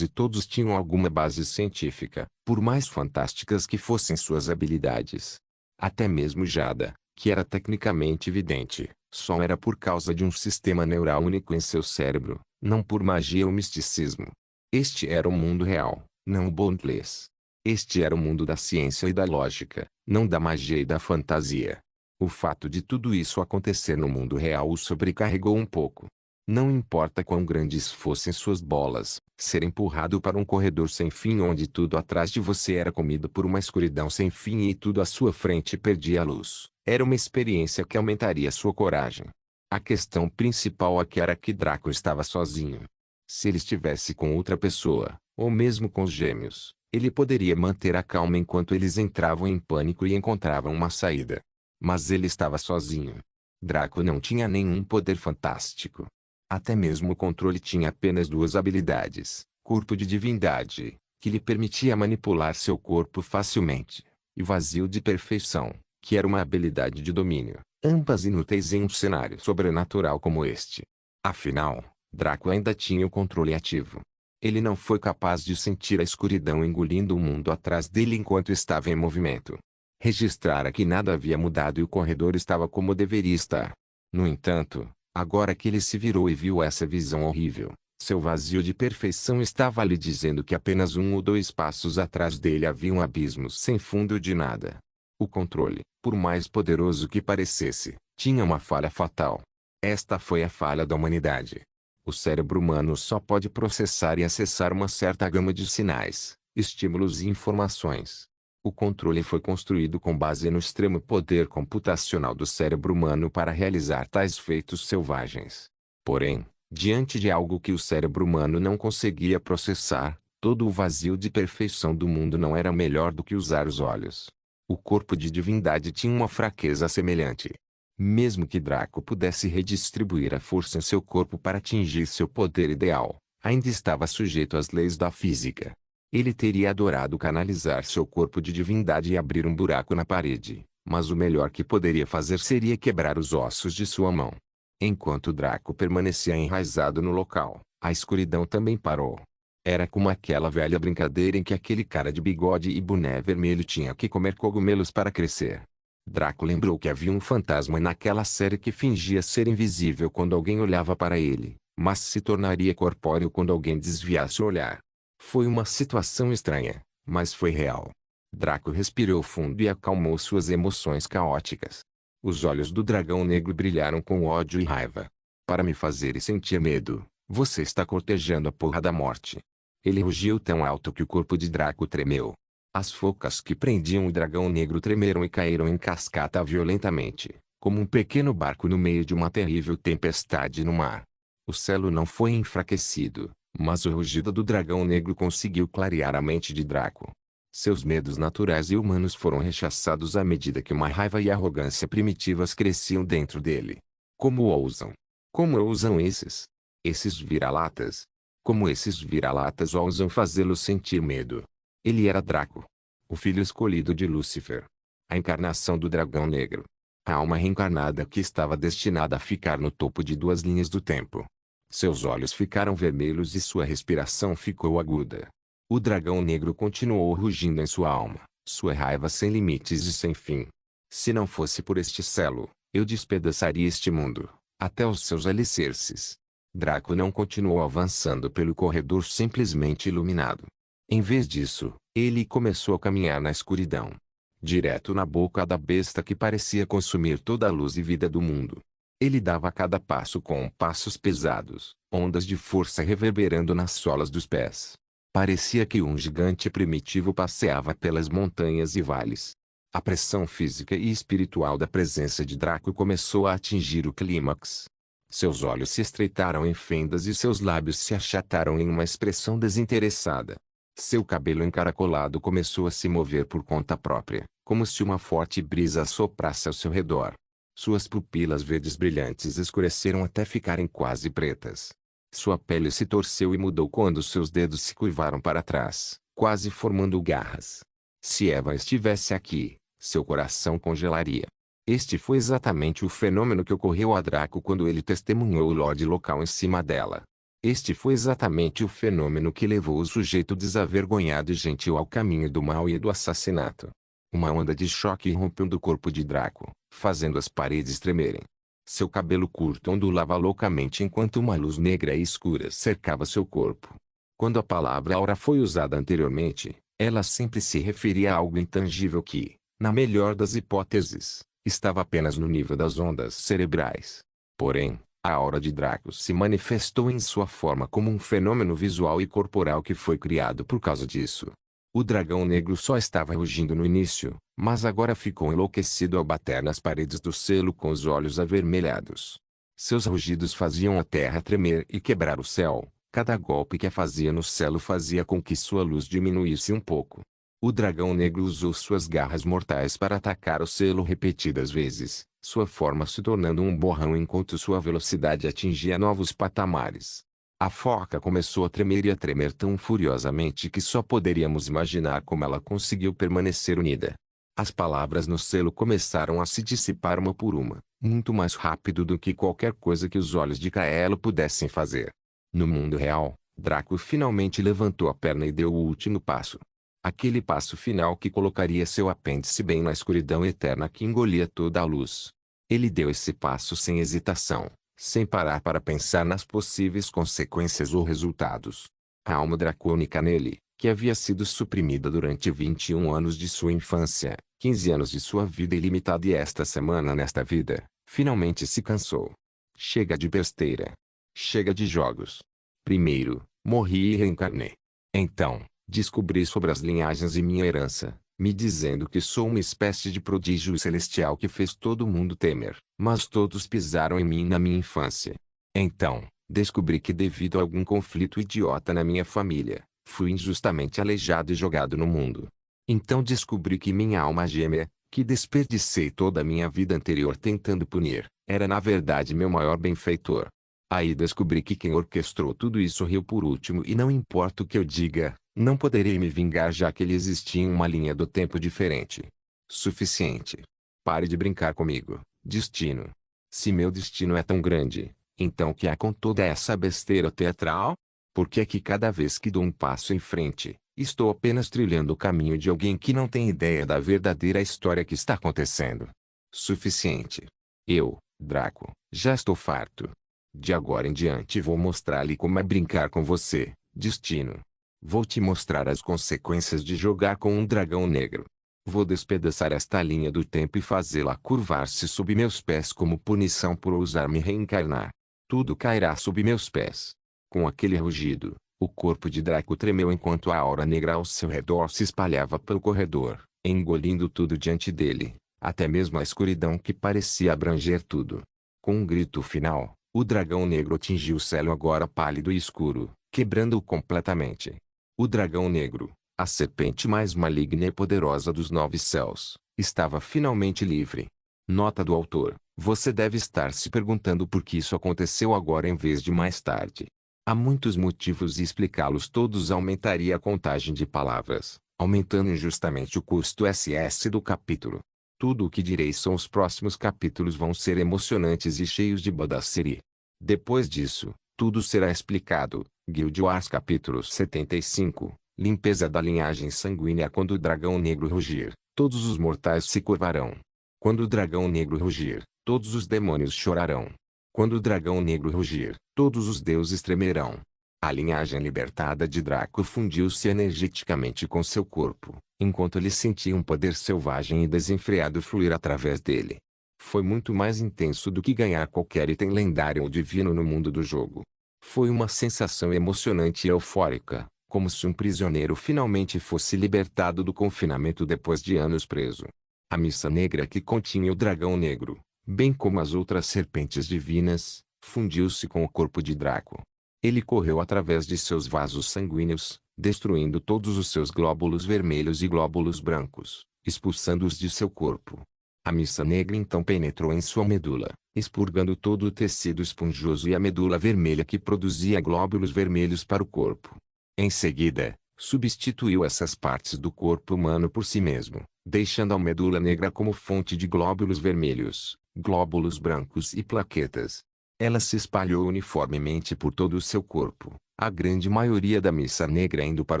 e todos tinham alguma base científica, por mais fantásticas que fossem suas habilidades. Até mesmo Jada, que era tecnicamente vidente, só era por causa de um sistema neural único em seu cérebro, não por magia ou misticismo. Este era o mundo real, não o Boundless. Este era o mundo da ciência e da lógica, não da magia e da fantasia. O fato de tudo isso acontecer no mundo real o sobrecarregou um pouco. Não importa quão grandes fossem suas bolas, ser empurrado para um corredor sem fim onde tudo atrás de você era comido por uma escuridão sem fim e tudo à sua frente perdia a luz, era uma experiência que aumentaria sua coragem. A questão principal aqui era que Draco estava sozinho. Se ele estivesse com outra pessoa, ou mesmo com os gêmeos, ele poderia manter a calma enquanto eles entravam em pânico e encontravam uma saída. Mas ele estava sozinho. Draco não tinha nenhum poder fantástico. Até mesmo o controle tinha apenas duas habilidades: corpo de divindade, que lhe permitia manipular seu corpo facilmente, e vazio de perfeição, que era uma habilidade de domínio, ambas inúteis em um cenário sobrenatural como este. Afinal, Draco ainda tinha o controle ativo. Ele não foi capaz de sentir a escuridão engolindo o mundo atrás dele enquanto estava em movimento. Registrara que nada havia mudado e o corredor estava como deveria estar. No entanto, agora que ele se virou e viu essa visão horrível, seu vazio de perfeição estava lhe dizendo que apenas 1 ou 2 passos atrás dele havia um abismo sem fundo de nada. O controle, por mais poderoso que parecesse, tinha uma falha fatal. Esta foi a falha da humanidade. O cérebro humano só pode processar e acessar uma certa gama de sinais, estímulos e informações. O controle foi construído com base no extremo poder computacional do cérebro humano para realizar tais feitos selvagens. Porém, diante de algo que o cérebro humano não conseguia processar, todo o vazio de perfeição do mundo não era melhor do que usar os olhos. O corpo de divindade tinha uma fraqueza semelhante. Mesmo que Draco pudesse redistribuir a força em seu corpo para atingir seu poder ideal, ainda estava sujeito às leis da física. Ele teria adorado canalizar seu corpo de divindade e abrir um buraco na parede, mas o melhor que poderia fazer seria quebrar os ossos de sua mão. Enquanto Draco permanecia enraizado no local, a escuridão também parou. Era como aquela velha brincadeira em que aquele cara de bigode e boné vermelho tinha que comer cogumelos para crescer. Draco lembrou que havia um fantasma naquela série que fingia ser invisível quando alguém olhava para ele, mas se tornaria corpóreo quando alguém desviasse o olhar. Foi uma situação estranha, mas foi real. Draco respirou fundo e acalmou suas emoções caóticas. Os olhos do dragão negro brilharam com ódio e raiva. Para me fazer sentir medo, você está cortejando a porra da morte. Ele rugiu tão alto que o corpo de Draco tremeu. As focas que prendiam o dragão negro tremeram e caíram em cascata violentamente, como um pequeno barco no meio de uma terrível tempestade no mar. O celo não foi enfraquecido, mas o rugido do dragão negro conseguiu clarear a mente de Draco. Seus medos naturais e humanos foram rechaçados à medida que uma raiva e arrogância primitivas cresciam dentro dele. Como ousam? Como ousam esses? Esses vira-latas? Como esses vira-latas ousam fazê-lo sentir medo? Ele era Draco, o filho escolhido de Lúcifer, a encarnação do dragão negro, a alma reencarnada que estava destinada a ficar no topo de 2 linhas do tempo. Seus olhos ficaram vermelhos e sua respiração ficou aguda. O dragão negro continuou rugindo em sua alma, sua raiva sem limites e sem fim. Se não fosse por este selo, eu despedaçaria este mundo, até os seus alicerces. Draco não continuou avançando pelo corredor simplesmente iluminado. Em vez disso, ele começou a caminhar na escuridão, direto na boca da besta que parecia consumir toda a luz e vida do mundo. Ele dava cada passo com passos pesados, ondas de força reverberando nas solas dos pés. Parecia que um gigante primitivo passeava pelas montanhas e vales. A pressão física e espiritual da presença de Draco começou a atingir o clímax. Seus olhos se estreitaram em fendas e seus lábios se achataram em uma expressão desinteressada. Seu cabelo encaracolado começou a se mover por conta própria, como se uma forte brisa soprasse ao seu redor. Suas pupilas verdes brilhantes escureceram até ficarem quase pretas. Sua pele se torceu e mudou quando seus dedos se curvaram para trás, quase formando garras. Se Eva estivesse aqui, seu coração congelaria. Este foi exatamente o fenômeno que ocorreu a Draco quando ele testemunhou o Lorde local em cima dela. Este foi exatamente o fenômeno que levou o sujeito desavergonhado e gentil ao caminho do mal e do assassinato. Uma onda de choque irrompeu do corpo de Draco, fazendo as paredes tremerem. Seu cabelo curto ondulava loucamente enquanto uma luz negra e escura cercava seu corpo. Quando a palavra aura foi usada anteriormente, ela sempre se referia a algo intangível que, na melhor das hipóteses, estava apenas no nível das ondas cerebrais. Porém, a aura de Draco se manifestou em sua forma como um fenômeno visual e corporal que foi criado por causa disso. O dragão negro só estava rugindo no início, mas agora ficou enlouquecido ao bater nas paredes do selo com os olhos avermelhados. Seus rugidos faziam a terra tremer e quebrar o céu. Cada golpe que fazia no selo fazia com que sua luz diminuísse um pouco. O dragão negro usou suas garras mortais para atacar o selo repetidas vezes, sua forma se tornando um borrão enquanto sua velocidade atingia novos patamares. A foca começou a tremer e a tremer tão furiosamente que só poderíamos imaginar como ela conseguiu permanecer unida. As palavras no selo começaram a se dissipar uma por uma, muito mais rápido do que qualquer coisa que os olhos de Kaelo pudessem fazer. No mundo real, Draco finalmente levantou a perna e deu o último passo. Aquele passo final que colocaria seu apêndice bem na escuridão eterna que engolia toda a luz. Ele deu esse passo sem hesitação, sem parar para pensar nas possíveis consequências ou resultados. A alma dracônica nele, que havia sido suprimida durante 21 anos de sua infância, 15 anos de sua vida ilimitada e esta semana nesta vida, finalmente se cansou. Chega de besteira. Chega de jogos. Primeiro, morri e reencarnei. Então, descobri sobre as linhagens e minha herança, me dizendo que sou uma espécie de prodígio celestial que fez todo mundo temer, mas todos pisaram em mim na minha infância. Então, descobri que devido a algum conflito idiota na minha família, fui injustamente aleijado e jogado no mundo. Então descobri que minha alma gêmea, que desperdicei toda a minha vida anterior tentando punir, era na verdade meu maior benfeitor. Aí descobri que quem orquestrou tudo isso riu por último e não importa o que eu diga, não poderei me vingar já que ele existia em uma linha do tempo diferente. Suficiente. Pare de brincar comigo, destino. Se meu destino é tão grande, então o que há com toda essa besteira teatral? Por que é que cada vez que dou um passo em frente, estou apenas trilhando o caminho de alguém que não tem ideia da verdadeira história que está acontecendo? Suficiente. Eu, Draco, já estou farto. De agora em diante vou mostrar-lhe como é brincar com você, destino. Vou te mostrar as consequências de jogar com um dragão negro. Vou despedaçar esta linha do tempo e fazê-la curvar-se sob meus pés como punição por ousar me reencarnar. Tudo cairá sob meus pés. Com aquele rugido, o corpo de Draco tremeu enquanto a aura negra ao seu redor se espalhava pelo corredor, engolindo tudo diante dele, até mesmo a escuridão que parecia abranger tudo. Com um grito final, o dragão negro atingiu o céu agora pálido e escuro, quebrando-o completamente. O dragão negro, a serpente mais maligna e poderosa dos 9 céus, estava finalmente livre. Nota do autor: você deve estar se perguntando por que isso aconteceu agora em vez de mais tarde. Há muitos motivos e explicá-los todos aumentaria a contagem de palavras, aumentando injustamente o custo SS do capítulo. Tudo o que direi são os próximos capítulos vão ser emocionantes e cheios de badacerie. Depois disso, tudo será explicado. Guild Wars capítulo 75, limpeza da linhagem sanguínea. Quando o dragão negro rugir, todos os mortais se curvarão. Quando o dragão negro rugir, todos os demônios chorarão. Quando o dragão negro rugir, todos os deuses tremerão. A linhagem libertada de Draco fundiu-se energeticamente com seu corpo, enquanto ele sentia um poder selvagem e desenfreado fluir através dele. Foi muito mais intenso do que ganhar qualquer item lendário ou divino no mundo do jogo. Foi uma sensação emocionante e eufórica, como se um prisioneiro finalmente fosse libertado do confinamento depois de anos preso. A missa negra que continha o dragão negro, bem como as outras serpentes divinas, fundiu-se com o corpo de Draco. Ele correu através de seus vasos sanguíneos, destruindo todos os seus glóbulos vermelhos e glóbulos brancos, expulsando-os de seu corpo. A missa negra então penetrou em sua medula, expurgando todo o tecido esponjoso e a medula vermelha que produzia glóbulos vermelhos para o corpo. Em seguida, substituiu essas partes do corpo humano por si mesmo, deixando a medula negra como fonte de glóbulos vermelhos, glóbulos brancos e plaquetas. Ela se espalhou uniformemente por todo o seu corpo, a grande maioria da missa negra indo para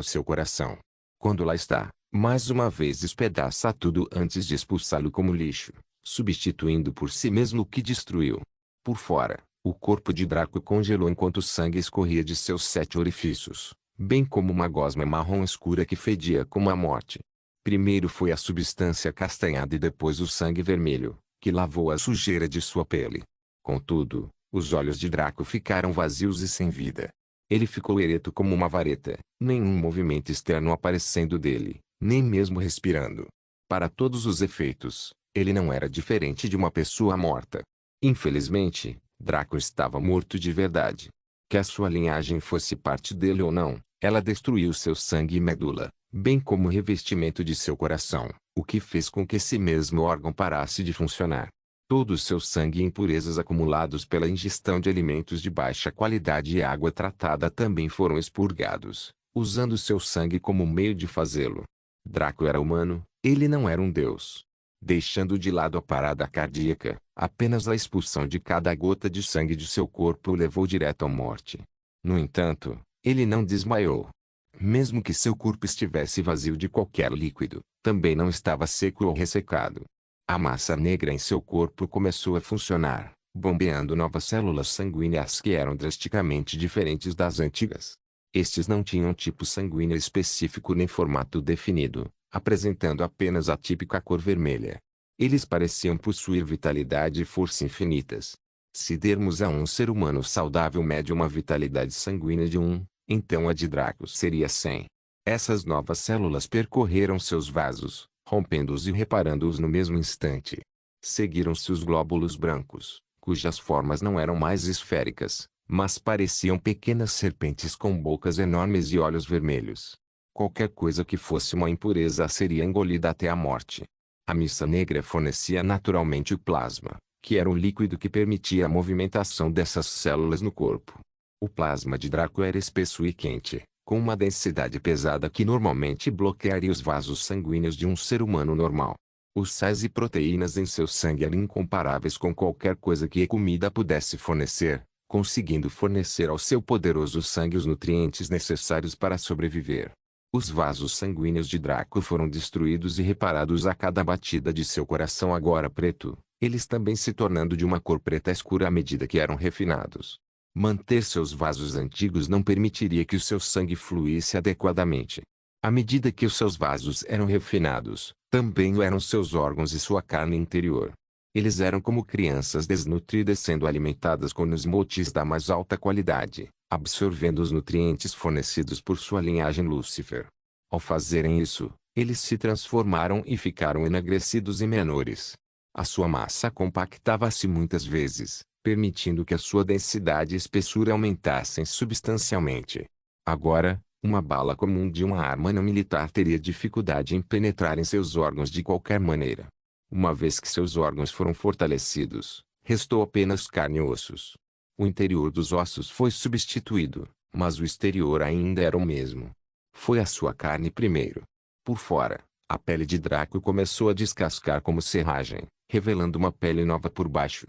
o seu coração. Quando lá está, mais uma vez despedaça tudo antes de expulsá-lo como lixo, substituindo por si mesmo o que destruiu. Por fora, o corpo de Draco congelou enquanto o sangue escorria de seus 7 orifícios, bem como uma gosma marrom escura que fedia como a morte. Primeiro foi a substância castanhada e depois o sangue vermelho, que lavou a sujeira de sua pele. Contudo, os olhos de Draco ficaram vazios e sem vida. Ele ficou ereto como uma vareta, nenhum movimento externo aparecendo dele, nem mesmo respirando. Para todos os efeitos, ele não era diferente de uma pessoa morta. Infelizmente, Draco estava morto de verdade. Que a sua linhagem fosse parte dele ou não, ela destruiu seu sangue e medula, bem como o revestimento de seu coração, o que fez com que esse mesmo órgão parasse de funcionar. Todo o seu sangue e impurezas acumulados pela ingestão de alimentos de baixa qualidade e água tratada também foram expurgados, usando seu sangue como meio de fazê-lo. Draco era humano, ele não era um deus. Deixando de lado a parada cardíaca, apenas a expulsão de cada gota de sangue de seu corpo o levou direto à morte. No entanto, ele não desmaiou. Mesmo que seu corpo estivesse vazio de qualquer líquido, também não estava seco ou ressecado. A massa negra em seu corpo começou a funcionar, bombeando novas células sanguíneas que eram drasticamente diferentes das antigas. Estes não tinham tipo sanguíneo específico nem formato definido, apresentando apenas a típica cor vermelha. Eles pareciam possuir vitalidade e força infinitas. Se dermos a um ser humano saudável médio uma vitalidade sanguínea de 1, então a de Draco seria 100. Essas novas células percorreram seus vasos, rompendo-os e reparando-os no mesmo instante. Seguiram-se os glóbulos brancos, cujas formas não eram mais esféricas, mas pareciam pequenas serpentes com bocas enormes e olhos vermelhos. Qualquer coisa que fosse uma impureza seria engolida até a morte. A missa negra fornecia naturalmente o plasma, que era o líquido que permitia a movimentação dessas células no corpo. O plasma de Draco era espesso e quente, com uma densidade pesada que normalmente bloquearia os vasos sanguíneos de um ser humano normal. Os sais e proteínas em seu sangue eram incomparáveis com qualquer coisa que a comida pudesse fornecer, conseguindo fornecer ao seu poderoso sangue os nutrientes necessários para sobreviver. Os vasos sanguíneos de Draco foram destruídos e reparados a cada batida de seu coração agora preto, eles também se tornando de uma cor preta escura à medida que eram refinados. Manter seus vasos antigos não permitiria que o seu sangue fluísse adequadamente. À medida que os seus vasos eram refinados, também o eram seus órgãos e sua carne interior. Eles eram como crianças desnutridas sendo alimentadas com osmosis da mais alta qualidade, absorvendo os nutrientes fornecidos por sua linhagem Lúcifer. Ao fazerem isso, eles se transformaram e ficaram enegrecidos e menores. A sua massa compactava-se muitas vezes, permitindo que a sua densidade e espessura aumentassem substancialmente. Agora, uma bala comum de uma arma não militar teria dificuldade em penetrar em seus órgãos de qualquer maneira. Uma vez que seus órgãos foram fortalecidos, restou apenas carne e ossos. O interior dos ossos foi substituído, mas o exterior ainda era o mesmo. Foi a sua carne primeiro. Por fora, a pele de Draco começou a descascar como serragem, revelando uma pele nova por baixo.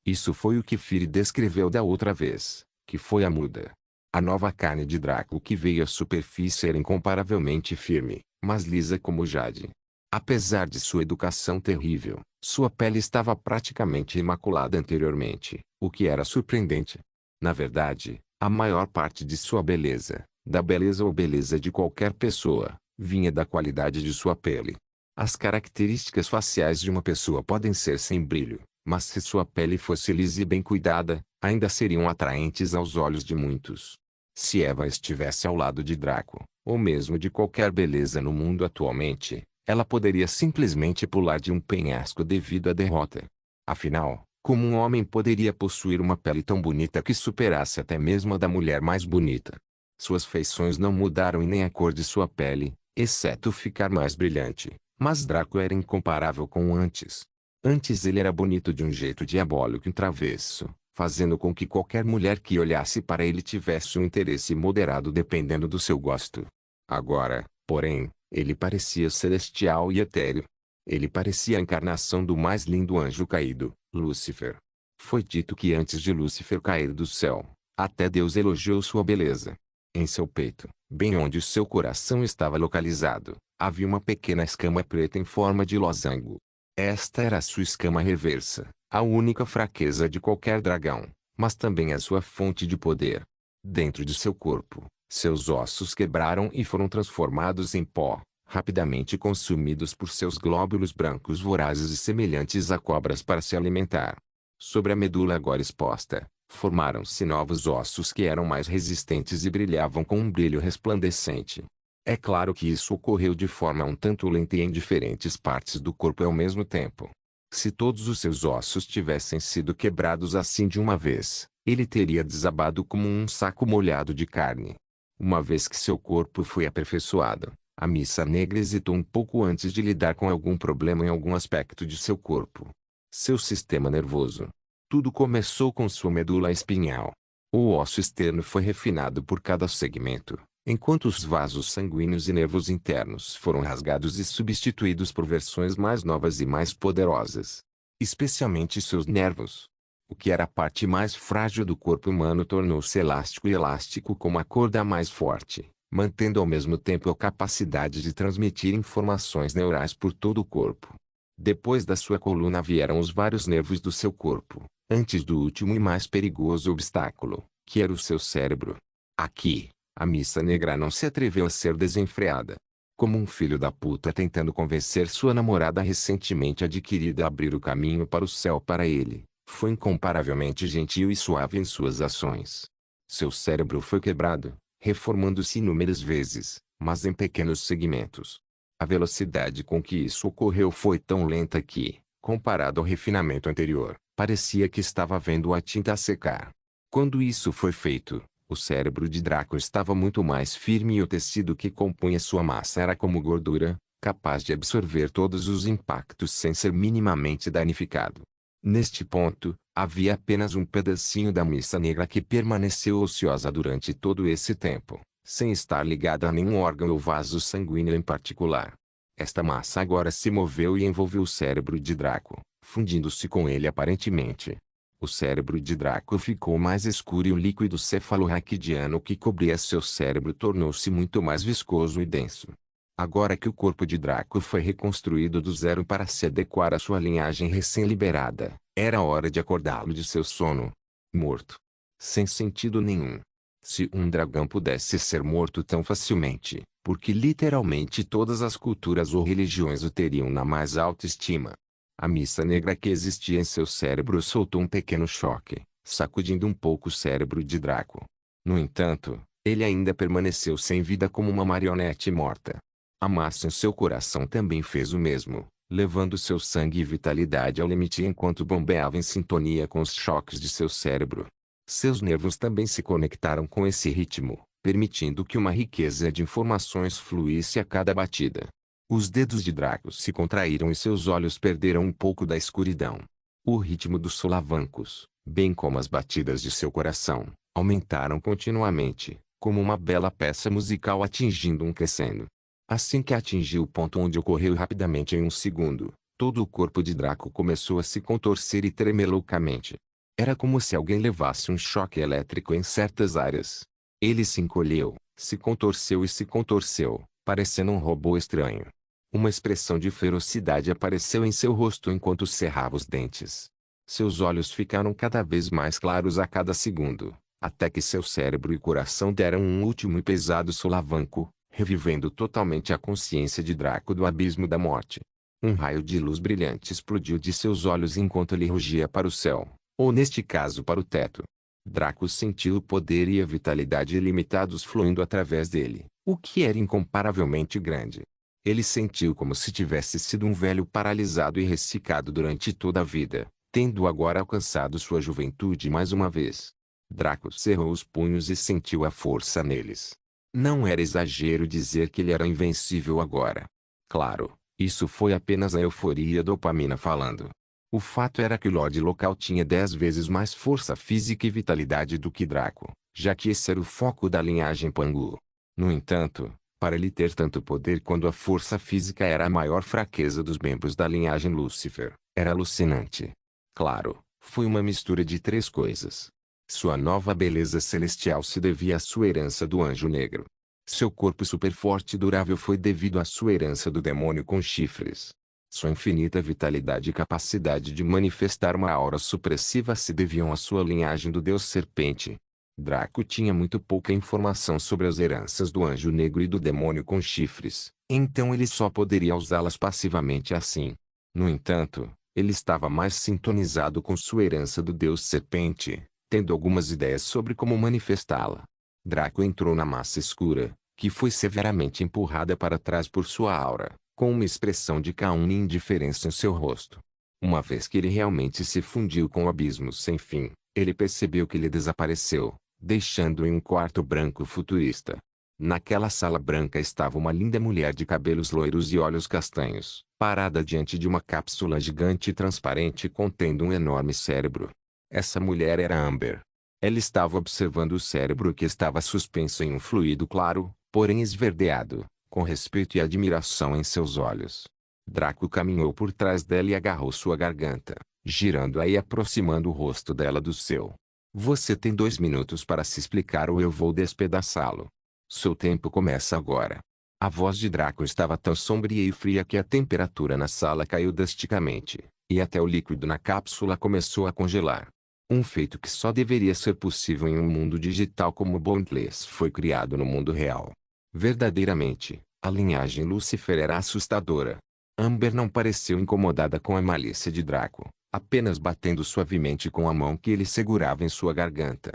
Isso foi o que Firi descreveu da outra vez, que foi a muda. A nova carne de Draco que veio à superfície era incomparavelmente firme, mas lisa como jade. Apesar de sua educação terrível, sua pele estava praticamente imaculada anteriormente, o que era surpreendente. Na verdade, a maior parte de sua beleza, da beleza ou beleza de qualquer pessoa, vinha da qualidade de sua pele. As características faciais de uma pessoa podem ser sem brilho, mas se sua pele fosse lisa e bem cuidada, ainda seriam atraentes aos olhos de muitos. Se Eva estivesse ao lado de Draco, ou mesmo de qualquer beleza no mundo atualmente, ela poderia simplesmente pular de um penhasco devido à derrota. Afinal, como um homem poderia possuir uma pele tão bonita que superasse até mesmo a da mulher mais bonita? Suas feições não mudaram e nem a cor de sua pele, exceto ficar mais brilhante, mas Draco era incomparável com antes. Antes ele era bonito de um jeito diabólico e travesso, fazendo com que qualquer mulher que olhasse para ele tivesse um interesse moderado dependendo do seu gosto. Agora, porém, ele parecia celestial e etéreo. Ele parecia a encarnação do mais lindo anjo caído, Lúcifer. Foi dito que antes de Lúcifer cair do céu, até Deus elogiou sua beleza. Em seu peito, bem onde seu coração estava localizado, havia uma pequena escama preta em forma de losango. Esta era a sua escama reversa, a única fraqueza de qualquer dragão, mas também a sua fonte de poder. Dentro de seu corpo, Seus ossos quebraram e foram transformados em pó, rapidamente consumidos por seus glóbulos brancos vorazes e semelhantes a cobras para se alimentar. Sobre a medula agora exposta, formaram-se novos ossos que eram mais resistentes e brilhavam com um brilho resplandecente. É claro que isso ocorreu de forma um tanto lenta e em diferentes partes do corpo ao mesmo tempo. Se todos os seus ossos tivessem sido quebrados assim de uma vez, ele teria desabado como um saco molhado de carne. Uma vez que seu corpo foi aperfeiçoado, a Missa Negra hesitou um pouco antes de lidar com algum problema em algum aspecto de seu corpo. Seu sistema nervoso. Tudo começou com sua medula espinhal. O osso externo foi refinado por cada segmento, enquanto os vasos sanguíneos e nervos internos foram rasgados e substituídos por versões mais novas e mais poderosas. Especialmente seus nervos. O que era a parte mais frágil do corpo humano tornou-se elástico e elástico como a corda mais forte, mantendo ao mesmo tempo a capacidade de transmitir informações neurais por todo o corpo. Depois da sua coluna vieram os vários nervos do seu corpo, antes do último e mais perigoso obstáculo, que era o seu cérebro. Aqui, a Missa Negra não se atreveu a ser desenfreada. Como um filho da puta tentando convencer sua namorada recentemente adquirida a abrir o caminho para o céu para ele, foi incomparavelmente gentil e suave em suas ações. Seu cérebro foi quebrado, reformando-se inúmeras vezes, mas em pequenos segmentos. A velocidade com que isso ocorreu foi tão lenta que, comparado ao refinamento anterior, parecia que estava vendo a tinta secar. Quando isso foi feito, o cérebro de Draco estava muito mais firme e o tecido que compunha sua massa era como gordura, capaz de absorver todos os impactos sem ser minimamente danificado. Neste ponto, havia apenas um pedacinho da Missa Negra que permaneceu ociosa durante todo esse tempo, sem estar ligada a nenhum órgão ou vaso sanguíneo em particular. Esta massa agora se moveu e envolveu o cérebro de Draco, fundindo-se com ele aparentemente. O cérebro de Draco ficou mais escuro e o líquido cefalorraquidiano que cobria seu cérebro tornou-se muito mais viscoso e denso. Agora que o corpo de Draco foi reconstruído do zero para se adequar à sua linhagem recém-liberada, era hora de acordá-lo de seu sono. Morto. Sem sentido nenhum. Se um dragão pudesse ser morto tão facilmente, porque literalmente todas as culturas ou religiões o teriam na mais alta estima. A Missa Negra que existia em seu cérebro soltou um pequeno choque, sacudindo um pouco o cérebro de Draco. No entanto, ele ainda permaneceu sem vida como uma marionete morta. A massa em seu coração também fez o mesmo, levando seu sangue e vitalidade ao limite enquanto bombeava em sintonia com os choques de seu cérebro. Seus nervos também se conectaram com esse ritmo, permitindo que uma riqueza de informações fluísse a cada batida. Os dedos de Draco se contraíram e seus olhos perderam um pouco da escuridão. O ritmo dos solavancos, bem como as batidas de seu coração, aumentaram continuamente, como uma bela peça musical atingindo um crescendo. Assim que atingiu o ponto onde ocorreu rapidamente em um segundo, todo o corpo de Draco começou a se contorcer e tremer loucamente. Era como se alguém levasse um choque elétrico em certas áreas. Ele se encolheu, se contorceu, parecendo um robô estranho. Uma expressão de ferocidade apareceu em seu rosto enquanto cerrava os dentes. Seus olhos ficaram cada vez mais claros a cada segundo, até que seu cérebro e coração deram um último e pesado solavanco, revivendo totalmente a consciência de Draco do abismo da morte. Um raio de luz brilhante explodiu de seus olhos enquanto ele rugia para o céu, ou neste caso para o teto. Draco sentiu o poder e a vitalidade ilimitados fluindo através dele, o que era incomparavelmente grande. Ele sentiu como se tivesse sido um velho paralisado e ressecado durante toda a vida, tendo agora alcançado sua juventude mais uma vez. Draco cerrou os punhos e sentiu a força neles. Não era exagero dizer que ele era invencível agora. Claro, isso foi apenas a euforia dopamina falando. O fato era que o Lorde local tinha 10 vezes mais força física e vitalidade do que Draco, já que esse era o foco da linhagem Pangu. No entanto, para ele ter tanto poder quando a força física era a maior fraqueza dos membros da linhagem Lúcifer, era alucinante. Claro, foi uma mistura de três coisas. Sua nova beleza celestial se devia à sua herança do anjo negro. Seu corpo super forte e durável foi devido à sua herança do demônio com chifres. Sua infinita vitalidade e capacidade de manifestar uma aura supressiva se deviam à sua linhagem do deus serpente. Draco tinha muito pouca informação sobre as heranças do anjo negro e do demônio com chifres, então ele só poderia usá-las passivamente assim. No entanto, ele estava mais sintonizado com sua herança do deus serpente, tendo algumas ideias sobre como manifestá-la. Draco entrou na massa escura, que foi severamente empurrada para trás por sua aura, com uma expressão de calma e indiferença em seu rosto. Uma vez que ele realmente se fundiu com o abismo sem fim, ele percebeu que ele desapareceu, deixando-o em um quarto branco futurista. Naquela sala branca estava uma linda mulher de cabelos loiros e olhos castanhos, parada diante de uma cápsula gigante e transparente contendo um enorme cérebro. Essa mulher era Amber. Ela estava observando o cérebro que estava suspenso em um fluido claro, porém esverdeado, com respeito e admiração em seus olhos. Draco caminhou por trás dela e agarrou sua garganta, girando-a e aproximando o rosto dela do seu. Você tem 2 minutos para se explicar ou eu vou despedaçá-lo. Seu tempo começa agora. A voz de Draco estava tão sombria e fria que a temperatura na sala caiu drasticamente, e até o líquido na cápsula começou a congelar. Um feito que só deveria ser possível em um mundo digital como Boundless foi criado no mundo real. Verdadeiramente, a linhagem Lucifer era assustadora. Amber não pareceu incomodada com a malícia de Draco, apenas batendo suavemente com a mão que ele segurava em sua garganta.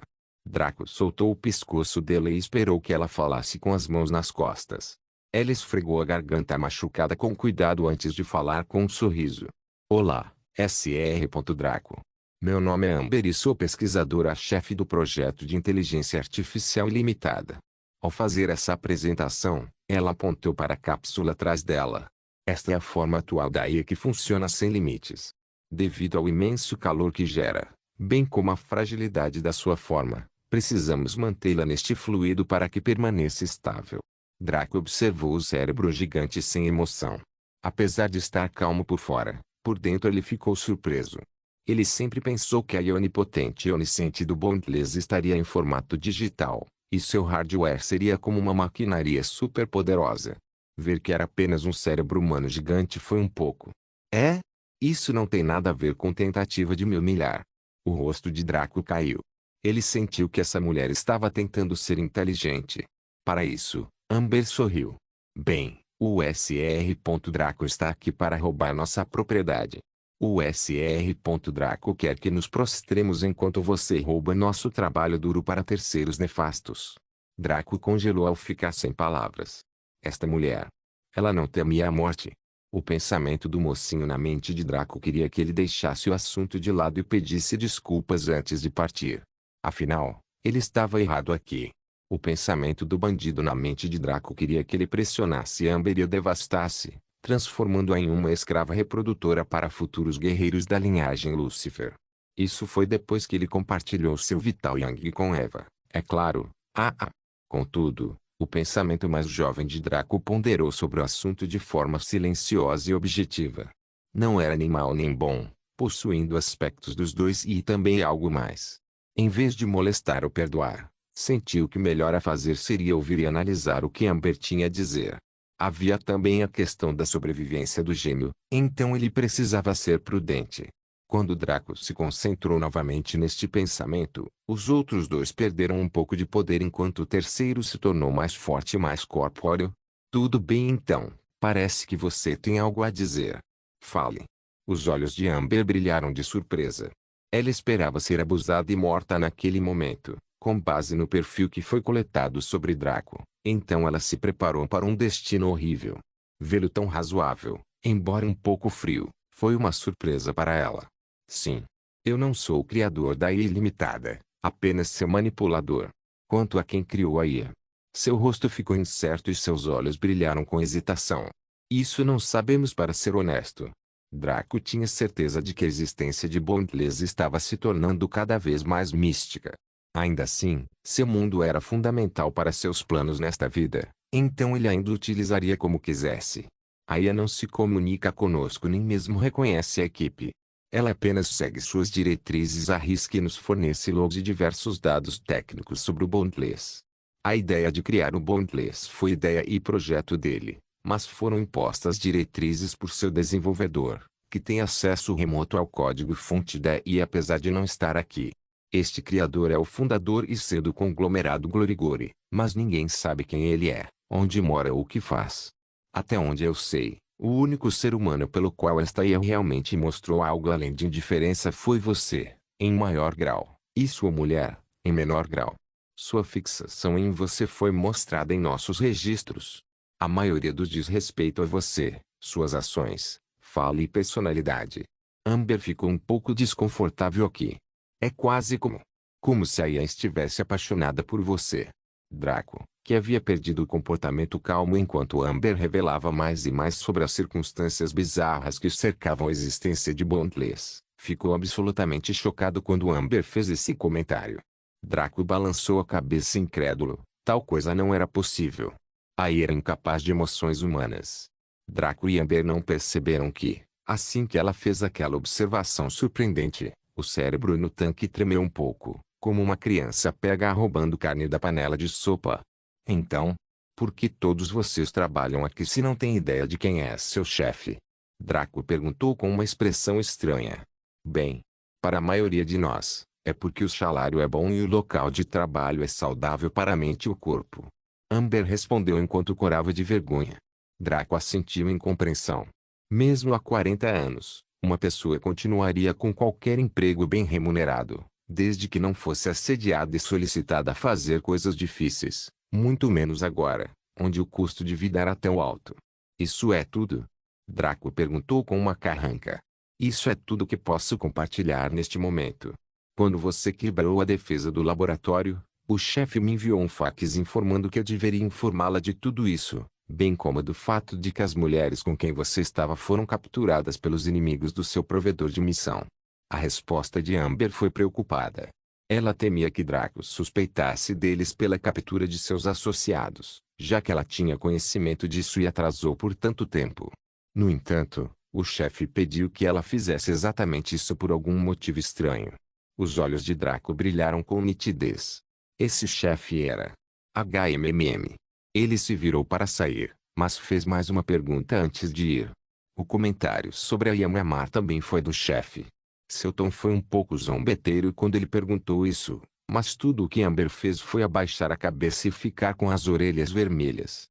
Draco soltou o pescoço dela e esperou que ela falasse com as mãos nas costas. Ela esfregou a garganta machucada com cuidado antes de falar com um sorriso. Olá, Sr. Draco. Meu nome é Amber e sou pesquisadora-chefe do projeto de inteligência artificial ilimitada. Ao fazer essa apresentação, ela apontou para a cápsula atrás dela. Esta é a forma atual da IA que funciona sem limites. Devido ao imenso calor que gera, bem como a fragilidade da sua forma, precisamos mantê-la neste fluido para que permaneça estável. Draco observou o cérebro gigante sem emoção. Apesar de estar calmo por fora, por dentro ele ficou surpreso. Ele sempre pensou que a IA onipotente e onisciente do Boundless estaria em formato digital, e seu hardware seria como uma maquinaria superpoderosa. Ver que era apenas um cérebro humano gigante foi um pouco. Isso não tem nada a ver com tentativa de me humilhar. O rosto de Draco caiu. Ele sentiu que essa mulher estava tentando ser inteligente. Para isso, Amber sorriu. Bem, o Sr. Draco está aqui para roubar nossa propriedade. O Sr. Draco quer que nos prostremos enquanto você rouba nosso trabalho duro para terceiros nefastos. Draco congelou ao ficar sem palavras. Esta mulher. Ela não temia a morte. O pensamento do mocinho na mente de Draco queria que ele deixasse o assunto de lado e pedisse desculpas antes de partir. Afinal, ele estava errado aqui. O pensamento do bandido na mente de Draco queria que ele pressionasse Amber e a devastasse, transformando-a em uma escrava reprodutora para futuros guerreiros da linhagem Lucifer. Isso foi depois que ele compartilhou seu Vital Yang com Eva, é claro. Contudo, o pensamento mais jovem de Draco ponderou sobre o assunto de forma silenciosa e objetiva. Não era nem mal nem bom, possuindo aspectos dos dois e também algo mais. Em vez de molestar ou perdoar, sentiu que melhor a fazer seria ouvir e analisar o que Amber tinha a dizer. Havia também a questão da sobrevivência do gêmeo, então ele precisava ser prudente. Quando Draco se concentrou novamente neste pensamento, os outros dois perderam um pouco de poder enquanto o terceiro se tornou mais forte e mais corpóreo. Tudo bem então, parece que você tem algo a dizer. Fale. Os olhos de Amber brilharam de surpresa. Ela esperava ser abusada e morta naquele momento, com base no perfil que foi coletado sobre Draco. Então ela se preparou para um destino horrível. Vê-lo tão razoável, embora um pouco frio, foi uma surpresa para ela. Sim. Eu não sou o criador da IA ilimitada, apenas seu manipulador. Quanto a quem criou a IA. Seu rosto ficou incerto e seus olhos brilharam com hesitação. Isso não sabemos, para ser honesto. Draco tinha certeza de que a existência de Boundless estava se tornando cada vez mais mística. Ainda assim, seu mundo era fundamental para seus planos nesta vida, então ele ainda o utilizaria como quisesse. A IA não se comunica conosco nem mesmo reconhece a equipe. Ela apenas segue suas diretrizes à risca e nos fornece logs e diversos dados técnicos sobre o Boundless. A ideia de criar o Boundless foi ideia e projeto dele, mas foram impostas diretrizes por seu desenvolvedor, que tem acesso remoto ao código-fonte da IA apesar de não estar aqui. Este criador é o fundador e CEO do conglomerado Glorigori, mas ninguém sabe quem ele é, onde mora ou o que faz. Até onde eu sei, o único ser humano pelo qual esta IA realmente mostrou algo além de indiferença foi você, em maior grau, e sua mulher, em menor grau. Sua fixação em você foi mostrada em nossos registros. A maioria dos diz respeito a você, suas ações, fala e personalidade. Amber ficou um pouco desconfortável aqui. É quase como se a IA estivesse apaixonada por você. Draco, que havia perdido o comportamento calmo enquanto Amber revelava mais e mais sobre as circunstâncias bizarras que cercavam a existência de Bondless, ficou absolutamente chocado quando Amber fez esse comentário. Draco balançou a cabeça incrédulo, tal coisa não era possível. A IA era incapaz de emoções humanas. Draco e Amber não perceberam que, assim que ela fez aquela observação surpreendente, o cérebro no tanque tremeu um pouco, como uma criança pega roubando carne da panela de sopa. Então, por que todos vocês trabalham aqui se não têm ideia de quem é seu chefe? Draco perguntou com uma expressão estranha. Bem, para a maioria de nós, é porque o salário é bom e o local de trabalho é saudável para a mente e o corpo. Amber respondeu enquanto corava de vergonha. Draco assentiu em compreensão. Mesmo há 40 anos, uma pessoa continuaria com qualquer emprego bem remunerado, desde que não fosse assediada e solicitada a fazer coisas difíceis, muito menos agora, onde o custo de vida era tão alto. Isso é tudo? Draco perguntou com uma carranca. Isso é tudo que posso compartilhar neste momento. Quando você quebrou a defesa do laboratório, o chefe me enviou um fax informando que eu deveria informá-la de tudo isso, bem como do fato de que as mulheres com quem você estava foram capturadas pelos inimigos do seu provedor de missão. A resposta de Amber foi preocupada. Ela temia que Draco suspeitasse deles pela captura de seus associados, já que ela tinha conhecimento disso e atrasou por tanto tempo. No entanto, o chefe pediu que ela fizesse exatamente isso por algum motivo estranho. Os olhos de Draco brilharam com nitidez. Esse chefe era HMM. Ele se virou para sair, mas fez mais uma pergunta antes de ir. O comentário sobre a Yamamar também foi do chefe. Seu tom foi um pouco zombeteiro quando ele perguntou isso, mas tudo o que Amber fez foi abaixar a cabeça e ficar com as orelhas vermelhas.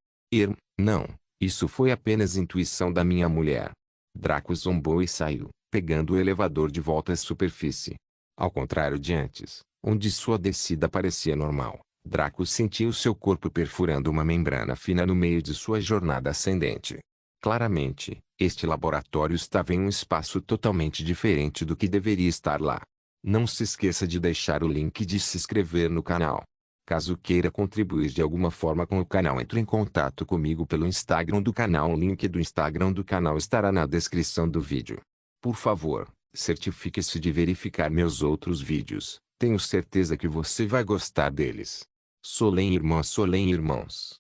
Não, isso foi apenas intuição da minha mulher. Draco zombou e saiu, pegando o elevador de volta à superfície. Ao contrário de antes, onde sua descida parecia normal, Draco sentiu seu corpo perfurando uma membrana fina no meio de sua jornada ascendente. Claramente, este laboratório estava em um espaço totalmente diferente do que deveria estar lá. Não se esqueça de deixar o link de se inscrever no canal. Caso queira contribuir de alguma forma com o canal, entre em contato comigo pelo Instagram do canal. O link do Instagram do canal estará na descrição do vídeo. Por favor, certifique-se de verificar meus outros vídeos. Tenho certeza que você vai gostar deles. Solem irmãos.